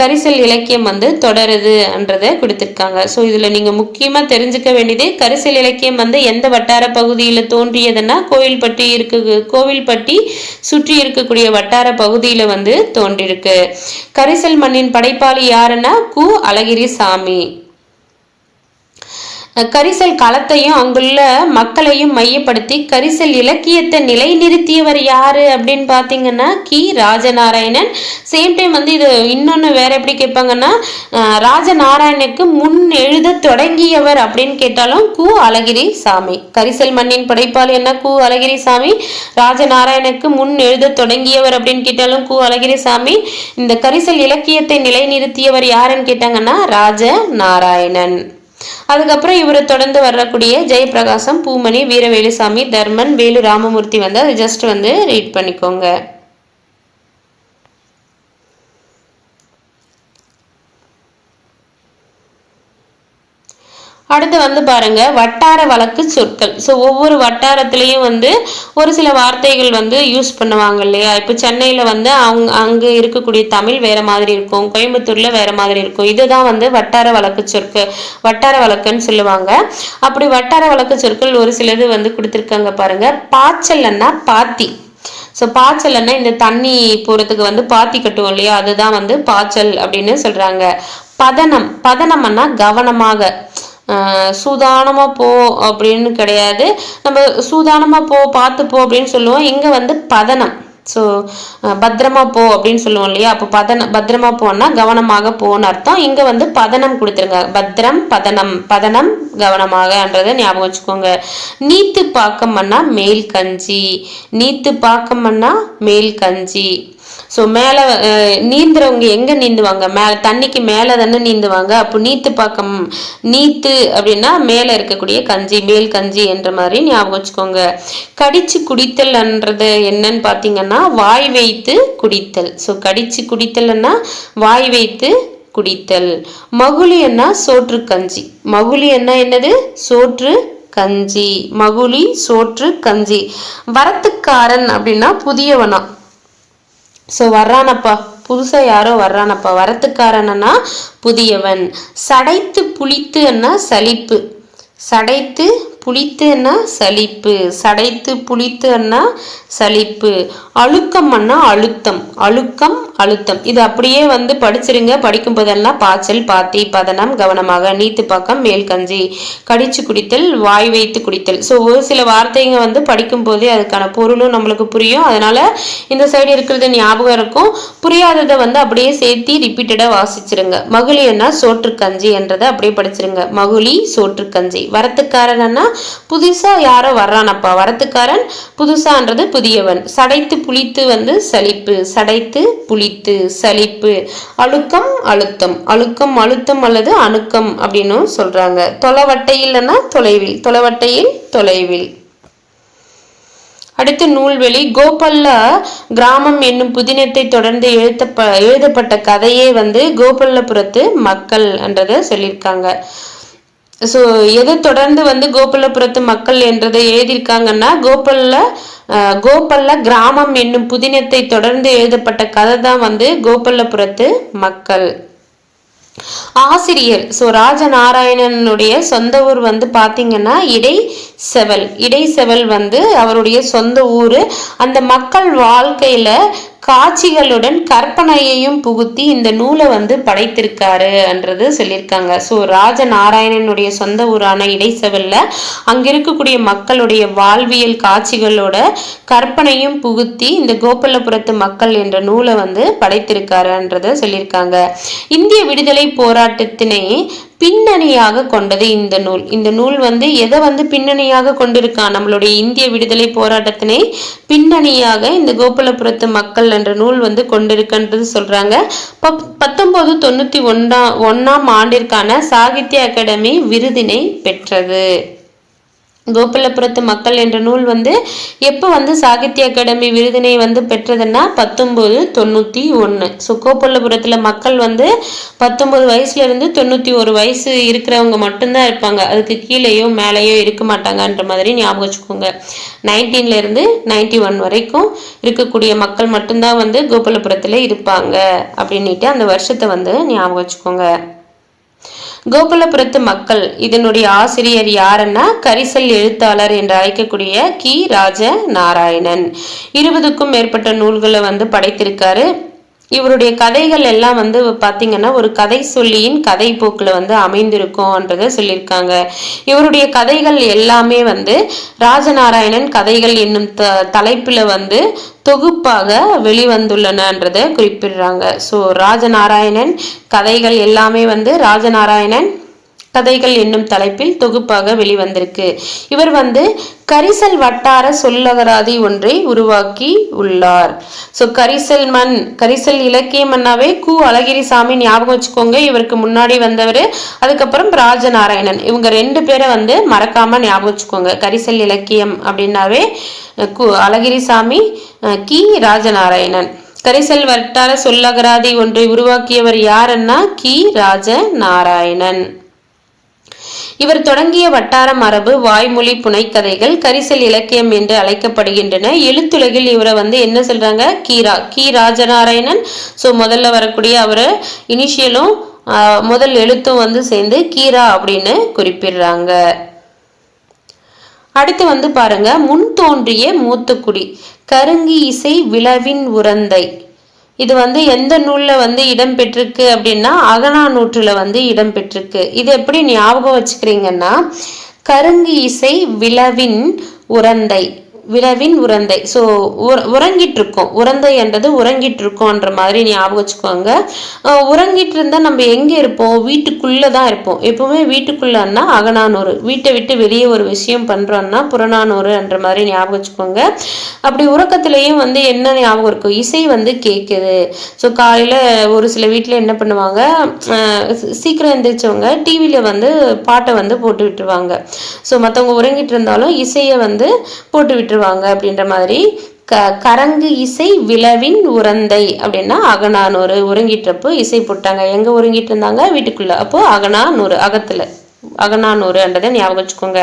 கரிசல் இலக்கியம் வந்து தொடருது என்றதை கொடுத்திருக்காங்க. ஸோ இதுல நீங்க முக்கியமா தெரிஞ்சுக்க வேண்டியது கரிசல் இலக்கியம் வந்து எந்த வட்டார பகுதியில தோன்றியதுன்னா கோவில்பட்டி சுற்றி இருக்கக்கூடிய வட்டார பகுதியில வந்து தோன்றிருக்கு. கரிசல் மண்ணின் படைப்பாளி யாருன்னா கு. அழகிரிசாமி. கரிசல் களத்தையும் அங்குள்ள மக்களையும் மையப்படுத்தி கரிசல் இலக்கியத்தை நிலைநிறுத்தியவர் யாரு அப்படின்னு பார்த்தீங்கன்னா கி. ராஜநாராயணன். சேம் டைம் வந்து இது இன்னொன்று வேற எப்படி கேட்பாங்கன்னா ராஜநாராயணனுக்கு முன் எழுத தொடங்கியவர் அப்படின்னு கேட்டாலும் கு. அழகிரிசாமி. கரிசல் மண்ணின் படைப்பாளி என்ன கு. அழகிரிசாமி. ராஜநாராயணனுக்கு முன் எழுத தொடங்கியவர் அப்படின்னு கேட்டாலும் கு. அழகிரிசாமி. இந்த கரிசல் இலக்கியத்தை நிலைநிறுத்தியவர் யாருன்னு கேட்டாங்கன்னா ராஜநாராயணன். அதுக்கப்புறம் இவரை தொடர்ந்து வரக்கூடிய ஜெயபிரகாசம், பூமணி, வீரவேலுசாமி, தர்மன், வேலு ராமமூர்த்தி வந்து அதை ஜஸ்ட் வந்து ரீட் பண்ணிக்கோங்க. அடுத்து வந்து பாருங்க வட்டார வழக்கு சொற்கள். ஸோ ஒவ்வொரு வட்டாரத்திலையும் வந்து ஒரு சில வார்த்தைகள் வந்து யூஸ் பண்ணுவாங்க இல்லையா. இப்போ சென்னையில் வந்து அங்கே இருக்கக்கூடிய தமிழ் வேற மாதிரி இருக்கும், கோயம்புத்தூர்ல வேற மாதிரி இருக்கும். இதுதான் வந்து வட்டார வழக்கு சொற்கள், வட்டார வழக்குன்னு சொல்லுவாங்க. அப்படி வட்டார வழக்கு சொற்கள் ஒரு சிலது வந்து கொடுத்துருக்காங்க பாருங்க. பாய்ச்சல்னா பாத்தி. ஸோ பாய்ச்சல்னா இந்த தண்ணி போறதுக்கு வந்து பாத்தி கட்டுவோம் இல்லையா, அதுதான் வந்து பாய்ச்சல் அப்படின்னு சொல்றாங்க. பதனம், பதனம்னா கவனமாக, சூதானமா போ அப்படின்னு கிடையாது, நம்ம சூதானமா போ பார்த்து போ அப்படின்னு சொல்லுவோம். இங்க வந்து பதனம், ஸோ பத்திரமா போ அப்படின்னு சொல்லுவோம் இல்லையா. அப்போ பத்திரமா போனா கவனமாக போன்னு அர்த்தம். இங்க வந்து பதனம் கொடுத்துருங்க, பத்திரம் பதனம், பதனம் கவனமாகன்றதை ஞாபகம் வச்சுக்கோங்க. நீத்து பாக்கம்னா மேல் கஞ்சி, நீத்து பாக்கம்னா மேல் கஞ்சி. ஸோ மேலே நீந்துறவங்க எங்கே நீந்துவாங்க, தண்ணிக்கு மேலே தானே நீந்துவாங்க. அப்போ நீத்து பாக்கம், நீத்து அப்படின்னா மேலே இருக்கக்கூடிய கஞ்சி, மேல் கஞ்சி என்ற மாதிரி ஞாபகம் வச்சுக்கோங்க. கடிச்சு குடித்தல்ன்றது என்னன்னு பார்த்தீங்கன்னா வாய் வைத்து குடித்தல். ஸோ கடிச்சு குடித்தல்னா வாய் வைத்து குடித்தல். மகுளி என்ன சோற்று கஞ்சி, மகுளி என்ன என்னது சோற்று கஞ்சி, மகுளி சோற்று கஞ்சி. வரத்துக்காரன் அப்படின்னா புதியவனா, ஸோ வர்றானப்பா, புதுசாக யாரோ வர்றானப்பா, வரத்துக்காரனா புதியவன். சடைத்து புளித்துன்னா சலிப்பு, சடைத்து புளித்துன்னா சலிப்பு, சடைத்து புளித்துன்னா சலிப்பு. அழுக்கம்னா அழுத்தம், அழுக்கம் அழுத்தம். இது அப்படியே வந்து படிச்சிருங்க. படிக்கும் போதெல்லாம் பாய்ச்சல், பாத்தி, பதனம் கவனமாக, நீத்து பாக்கம், மேல் கஞ்சி, கடிச்சு குடித்தல், வாய் வைத்து குடித்தல். ஸோ ஒரு சில வார்த்தைங்க வந்து படிக்கும் போதே அதுக்கான பொருளும் நம்மளுக்கு புரியும். அதனால இந்த சைடு இருக்கிறது ஞாபகம் இருக்கும், புரியாததை வந்து அப்படியே சேர்த்தி ரிப்பீட்டடா வாசிச்சிருங்க. மகுளின்னா சோற்று கஞ்சி என்றதை அப்படியே படிச்சிருங்க, மகுளி சோற்று கஞ்சி. வரத்துக்காரன்னா புதுசா யாரோ வர்றானப்பா, வரத்துக்காரன், புதுசான்றது புதியவன். சடைத்து புளித்து வந்து சலிப்பு, சடைத்து புளித்து சலிப்பு. அழுக்கம் அழுத்தம், அழுக்கம் அழுத்தம் அல்லது அணுக்கம் அப்படின்னு சொல்றாங்க. தொலைவட்டையில்னா தொலைவில், தொலைவட்டையில் தொலைவில். அடுத்து நூல்வெளி. கோபல்ல கிராமம் என்னும் புதினத்தை தொடர்ந்து எழுதப்பட்ட கதையே வந்து கோபல்லபுரத்து மக்கள் என்றதை சொல்லியிருக்காங்க. ஸோ எதை தொடர்ந்து வந்து கோபல்லபுரத்து மக்கள் என்றதை எழுதியிருக்காங்கன்னா கோபல்ல கிராமம் என்னும் புதினத்தை தொடர்ந்து எழுதப்பட்ட கதை தான் வந்து கோபல்லபுரத்து மக்கள். ஆசிரியர், ஸோ ராஜநாராயணனுடைய சொந்த ஊர் வந்து பார்த்தீங்கன்னா இடைச்செவல். இடைச்செவல் வந்து அவருடைய சொந்த ஊர். அந்த மக்கள் வாழ்க்கையில காட்சிகளுடன் கற்பனையையும் புகுத்தி இந்த நூலை வந்து படைத்திருக்காருன்றது சொல்லியிருக்காங்க. ஸோ ராஜநாராயணனுடைய சொந்த ஊரான இடைச்செவல்ல அங்க இருக்கக்கூடிய மக்களுடைய வாழ்வியல் காட்சிகளோட கற்பனையும் புகுத்தி இந்த கோபல்லபுரத்து மக்கள் என்ற நூலை வந்து படைத்திருக்காருன்றத சொல்லியிருக்காங்க. இந்திய விடுதலை போராட்டத்தினை பின்னணியாக கொண்டது இந்த நூல். இந்த நூல் வந்து எதை வந்து பின்னணியாக கொண்டிருக்கான், நம்மளுடைய இந்திய விடுதலை போராட்டத்தினை பின்னணியாக இந்த கோபல்லபுரத்து மக்கள் என்ற நூல் வந்து கொண்டிருக்கின்றது சொல்றாங்க. 1991ஆம் ஆண்டிற்கான சாகித்ய அகாடமி விருதினை பெற்றது. கோபல்லபுரத்து மக்கள் என்ற நூல் வந்து எப்போ வந்து சாகித்ய அகாடமி விருதினை வந்து பெற்றதுன்னா 1991. ஸோ கோபல்லபுரத்துல மக்கள் வந்து 19 வயசுல இருந்து 91 வயசு இருக்கிறவங்க மட்டும்தான் இருப்பாங்க, அதுக்கு கீழேயோ மேலேயோ இருக்க மாட்டாங்கன்ற மாதிரி ஞாபகம் வச்சுக்கோங்க. 19ல இருந்து 91 வரைக்கும் இருக்கக்கூடிய மக்கள் மட்டும்தான் வந்து கோபல்லபுரத்துல இருப்பாங்க அப்படின்ட்டு அந்த வருஷத்தை வந்து ஞாபகம் வச்சுக்கோங்க. கோபல்லபுரத்து மக்கள் இதனுடைய ஆசிரியர் யாருன்னா கரிசல் எழுத்தாளர் என்று அழைக்கக்கூடிய கி. ராஜநாராயணன். 20க்கும் மேற்பட்ட நூல்களை வந்து படைத்திருக்காரு. இவருடைய கதைகள் எல்லாம் வந்து பார்த்தீங்கன்னா ஒரு கதை சொல்லியின் கதை போக்குல வந்து அமைந்திருக்கும்ன்றத சொல்லியிருக்காங்க. இவருடைய கதைகள் எல்லாமே வந்து ராஜநாராயணன் கதைகள் என்னும் தலைப்புல வந்து தொகுப்பாக வெளிவந்துள்ளனன்றதை குறிப்பிடுறாங்க. ஸோ ராஜநாராயணன் கதைகள் எல்லாமே வந்து ராஜநாராயணன் கதைகள் என்னும் தலைப்பில் தொகுப்பாக வெளிவந்திருக்கு. இவர் வந்து கரிசல் வட்டார சொல்லகராதி ஒன்றை உருவாக்கி உள்ளார். ஸோ கரிசல் இலக்கிய மன்னாவே கு அழகிரிசாமி ஞாபகம் வச்சுக்கோங்க. இவருக்கு முன்னாடி வந்தவர், அதுக்கப்புறம் ராஜநாராயணன். இவங்க 2 பேரை வந்து மறக்காம ஞாபகம் வச்சுக்கோங்க. கரிசல் இலக்கியம் அப்படின்னாவே கு அழகிரிசாமி, கி ராஜநாராயணன். கரிசல் வட்டார சொல்லகராதி ஒன்றை உருவாக்கியவர் யாருன்னா கி ராஜநாராயணன். இவர் தொடங்கிய வட்டார மரபு வாய்மொழி புனைக்கதைகள் கரிசல் இலக்கியம் என்று அழைக்கப்படுகின்றன. எழுத்துலகில் இவரை வந்து என்ன சொல்றாங்க, கி ராஜநாராயணன். ஸோ முதல்ல வரக்கூடிய அவரை இனிஷியலும் முதல் எழுத்தும் வந்து சேர்ந்து கீரா அப்படின்னு குறிப்பிடுறாங்க. அடுத்து வந்து பாருங்க, முன் தோன்றிய மூத்தக்குடி கருங்கி இசை விளவின் உரந்தை. இது வந்து எந்த நூல்ல வந்து இடம்பெற்றிருக்கு அப்படின்னா அகநானூற்றுல வந்து இடம்பெற்றிருக்கு. இது எப்படி ஞாபகம் வச்சுக்கிறீங்கன்னா, கருங்கி இசை விளவின் உரந்தை. ஸோ உறங்கிட்டு இருக்கோம், உரந்தை என்றது உறங்கிட்டு இருக்கோன்ற மாதிரி ஞாபகம் வச்சுக்கோங்க. உறங்கிட்டு இருந்தால் நம்ம எங்கே இருப்போம், வீட்டுக்குள்ளே தான் இருப்போம். எப்பவுமே வீட்டுக்குள்ளன்னா அகநானூறு, வீட்டை விட்டு வெளியே ஒரு விஷயம் பண்ணுறோன்னா புறநானூறு என்ற மாதிரி ஞாபகம் வச்சுக்கோங்க. அப்படி உறக்கத்துலேயும் வந்து என்ன ஞாபகம் இருக்கும், இசை வந்து கேட்குது. ஸோ காலையில் ஒரு சில வீட்டில் என்ன பண்ணுவாங்க, சீக்கிரம் எழுந்திரிச்சவங்க டிவியில் வந்து பாட்டை வந்து போட்டு விட்டுருவாங்க. ஸோ மற்றவங்க உறங்கிட்டு இருந்தாலும் இசையை வந்து போட்டு விட்டுருவாங்க அப்படின்ற மாதிரி. கரங்கு இசை விளவின் உரந்தை அப்படின்னா அகநானூறு. உறங்கிட்டப்போ இசை போட்டாங்க. எங்க உறங்கிட்டு இருந்தாங்க, வீட்டுக்குள்ள. அப்போ அகநானூறு, அகநானூறு என்றதை ஞாபகம் வச்சுக்கோங்க.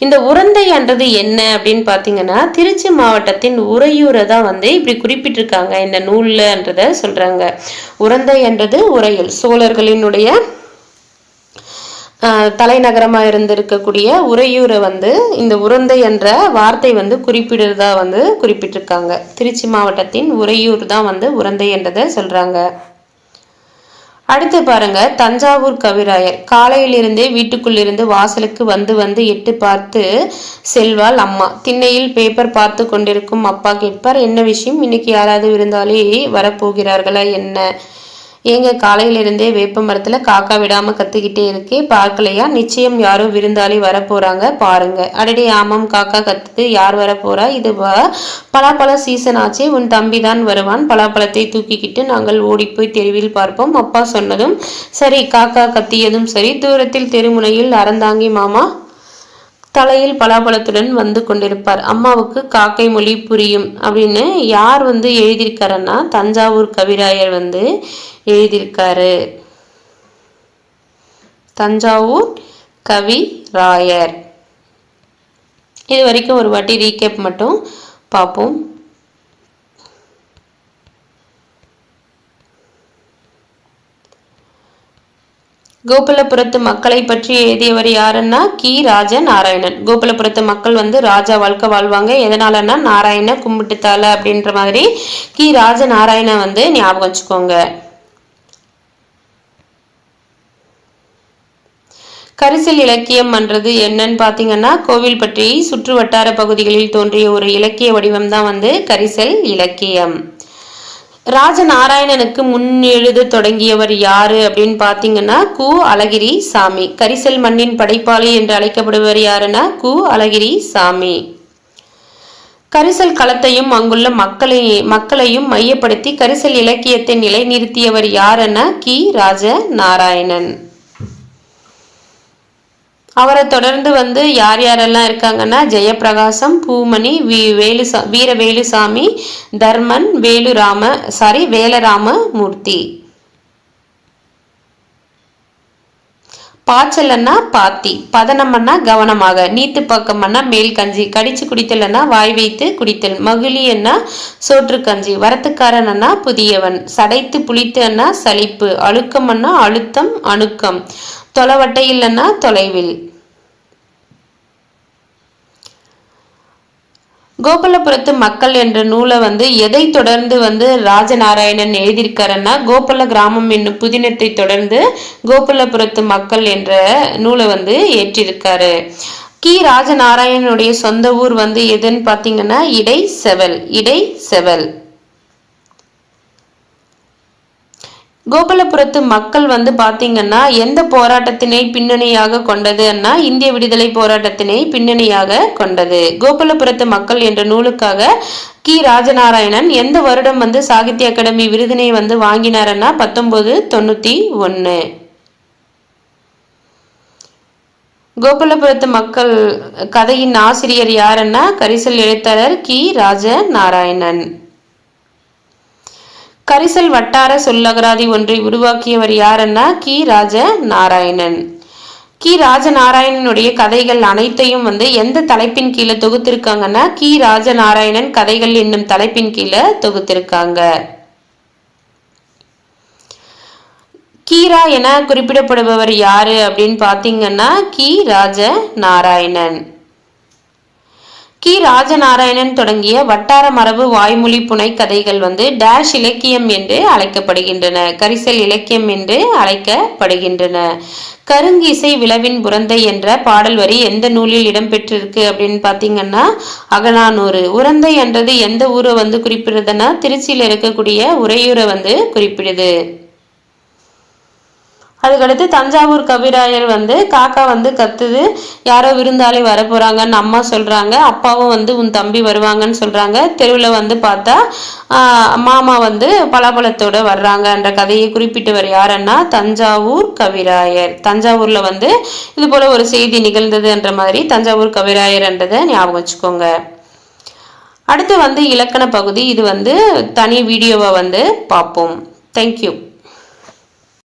இந்த உரந்தை என்றது என்ன அப்படின்னு பாத்தீங்கன்னா, திருச்சி மாவட்டத்தின் உறையூரை தான் வந்து இப்படி குறிப்பிட்டிருக்காங்க இந்த நூல்லன்றத சொல்றாங்க. உரந்தை என்றது உறையூர், சோழர்களினுடைய தலைநகரமாக இருந்திருக்கக்கூடிய உறையூரை வந்து இந்த உரந்தை என்ற வார்த்தை வந்து குறிப்பிடுறதா வந்து குறிப்பிட்டிருக்காங்க. திருச்சி மாவட்டத்தின் உறையூர் தான் வந்து உரந்தை என்றதை சொல்றாங்க. அடுத்து பாருங்க, தஞ்சாவூர் கவிராயர். காலையிலிருந்தே வீட்டுக்குள்ளிருந்து வாசலுக்கு வந்து வந்து எட்டு பார்த்து செல்வாள் அம்மா. திண்ணையில் பேப்பர் பார்த்து கொண்டிருக்கும் அப்பா கேட்பார், என்ன விஷயம், இன்னைக்கு யாராவது விருந்தாளி வரப்போகிறார்களா என்ன? ஏங்க காலையிலிருந்தே வேப்ப மரத்துல காக்கா விடாம கத்துக்கிட்டே இருக்கே, பார்க்கலையா? நிச்சயம் யாரோ விருந்தாளி வரப்போறாங்க பாருங்க. அடடே ஆமாம், காக்கா கத்துது, யார் வரப்போறா? இது பலாப்பழ சீசன் ஆச்சே, உன் தம்பி தான் வருவான். பலாப்பழத்தை தூக்கிக்கிட்டு நாங்கள் ஓடிப்போய் தெருவில் பார்ப்போம். அப்பா சொன்னதும் சரி, காக்கா கத்தியதும் சரி. தூரத்தில் தெருமுனையில் அறந்தாங்கி மாமா தலையில் பலாப்பழத்துடன் வந்து கொண்டிருப்பார். அம்மாவுக்கு காக்கை மொழி புரியும் அப்படின்னு யார் வந்து எழுதியிருக்காருன்னா தஞ்சாவூர் கவிராயர் வந்து எழுதியிருக்காரு. தஞ்சாவூர் கவிராயர். இது வரைக்கும் ஒரு வாட்டி ரீகேப் மட்டும் பார்ப்போம். கோபாலபுரத்து மக்களை பற்றி எழுதியவர் யாருன்னா கி ராஜநாராயணன். கோபாலபுரத்து மக்கள் வந்து ராஜா வாழ்க்கை வாழ்வாங்க. எதனாலன்னா நாராயண கும்பிட்டுத்தால அப்படின்ற மாதிரி கி ராஜநாராயணன் வந்து ஞாபகம் வச்சுக்கோங்க. கரிசல் இலக்கியம் என்றது என்னன்னு பாத்தீங்கன்னா, கோவில் பற்றி சுற்று வட்டார பகுதிகளில் தோன்றிய ஒரு இலக்கிய வடிவம் தான் வந்து கரிசல் இலக்கியம். ராஜநாராயணனுக்கு முன் எழுத தொடங்கியவர் யாரு அப்படின்னு பாத்தீங்கன்னா கு அழகிரி சாமி. கரிசல் மண்ணின் படைப்பாளி என்று அழைக்கப்படுவர் யாருன்னா கு அழகிரி சாமி. கரிசல் களத்தையும் அங்குள்ள மக்களையும் மையப்படுத்தி கரிசல் இலக்கியத்தை நிலைநிறுத்தியவர் யாருன்னா கி ராஜநாராயணன். அவரை தொடர்ந்து வந்து யார் யாரெல்லாம் இருக்காங்கன்னா ஜெயப்பிரகாசம், பூமணி, வீரவேலுசாமி, தர்மன், வேலராமமூர்த்தி. பாய்ச்சலன்னா பாத்தி, பதனம்னா கவனமாக, நீத்து பக்கம்னா மேல் கஞ்சி, கடிச்சு குடித்தல்னா வாய் வைத்து குடித்தல், மகிழி என்ன சோற்று கஞ்சி, வரத்துக்காரன்னா புதியவன், சடைத்து புளித்து அண்ணா சலிப்பு, அழுக்கம்னா அழுத்தம் அணுக்கம், தொலைவட்டை இல்லைன்னா தொலைவில். கோபாலபுரத்து மக்கள் என்ற நூலை வந்து எதை தொடர்ந்து வந்து ராஜநாராயணன் எழுதியிருக்காருன்னா கோபால கிராமம் என்னும் புதினத்தை தொடர்ந்து கோபாலபுரத்து மக்கள் என்ற நூலை வந்து ஏற்றிருக்காரு. கி ராஜநாராயணனுடைய சொந்த ஊர் வந்து எதுன்னு பாத்தீங்கன்னா இடைச்செவல். கோபாலபுரத்து மக்கள் வந்து பாத்தீங்கன்னா எந்த போராட்டத்தினை பின்னணியாக கொண்டதுன்னா இந்திய விடுதலை போராட்டத்தினை பின்னணியாக கொண்டது. கோபாலபுரத்து மக்கள் என்ற நூலுக்காக கி ராஜநாராயணன் எந்த வருடம் வந்து சாகித்ய அகாடமி விருதினை வந்து வாங்கினாருன்னா 1991. கோபாலபுரத்து மக்கள் கதையின் ஆசிரியர் யாருன்னா கரிசல் எழுத்தாளர் கி ராஜநாராயணன். கரிசல் வட்டார சொல்லகராதி ஒன்றை உருவாக்கியவர் யாருன்னா கி ராஜநாராயணன். கி ராஜநாராயணனுடைய கதைகள் அனைத்தையும் வந்து எந்த தலைப்பின் கீழே தொகுத்திருக்காங்கன்னா கி ராஜநாராயணன் கதைகள் என்னும் தலைப்பின் கீழே தொகுத்திருக்காங்க. கீரா என குறிப்பிடப்படுபவர் யாரு அப்படின்னு பாத்தீங்கன்னா கி ராஜநாராயணன். கி ராஜநாராயணன் தொடங்கிய வட்டார மரபு வாய்மொழி புனை கதைகள் வந்து டேஷ் இலக்கியம் என்று அழைக்கப்படுகின்றன. கரிசல் இலக்கியம் என்று அழைக்கப்படுகின்றன. கருங்கிசை விளவின் புரந்தை என்ற பாடல் வரி எந்த நூலில் இடம்பெற்றிருக்கு அப்படின்னு பாத்தீங்கன்னா அகநானூறு. உரந்தை என்றது எந்த ஊரை வந்து குறிப்பிடுதுன்னா திருச்சியில இருக்கக்கூடிய உறையூரை வந்து குறிப்பிடுது. அதுக்கடுத்து தஞ்சாவூர் கவிராயர் வந்து காக்கா வந்து கத்துது, யாரோ விருந்தாளி வர போறாங்கன்னு அம்மா சொல்றாங்க. அப்பாவும் வந்து உன் தம்பி வருவாங்கன்னு சொல்றாங்க. தெருவில் வந்து பார்த்தா மாமா வந்து பலாப்பழத்தோட வர்றாங்கன்ற கதையை குறிப்பிட்டவர் யாருன்னா தஞ்சாவூர் கவிராயர். தஞ்சாவூர்ல வந்து இது போல ஒரு செய்தி நிகழ்ந்தது என்ற மாதிரி தஞ்சாவூர் கவிராயர் என்றதை ஞாபகம் வச்சுக்கோங்க. அடுத்து வந்து இலக்கண பகுதி, இது வந்து தனி வீடியோவை வந்து பார்ப்போம். தேங்க்யூ.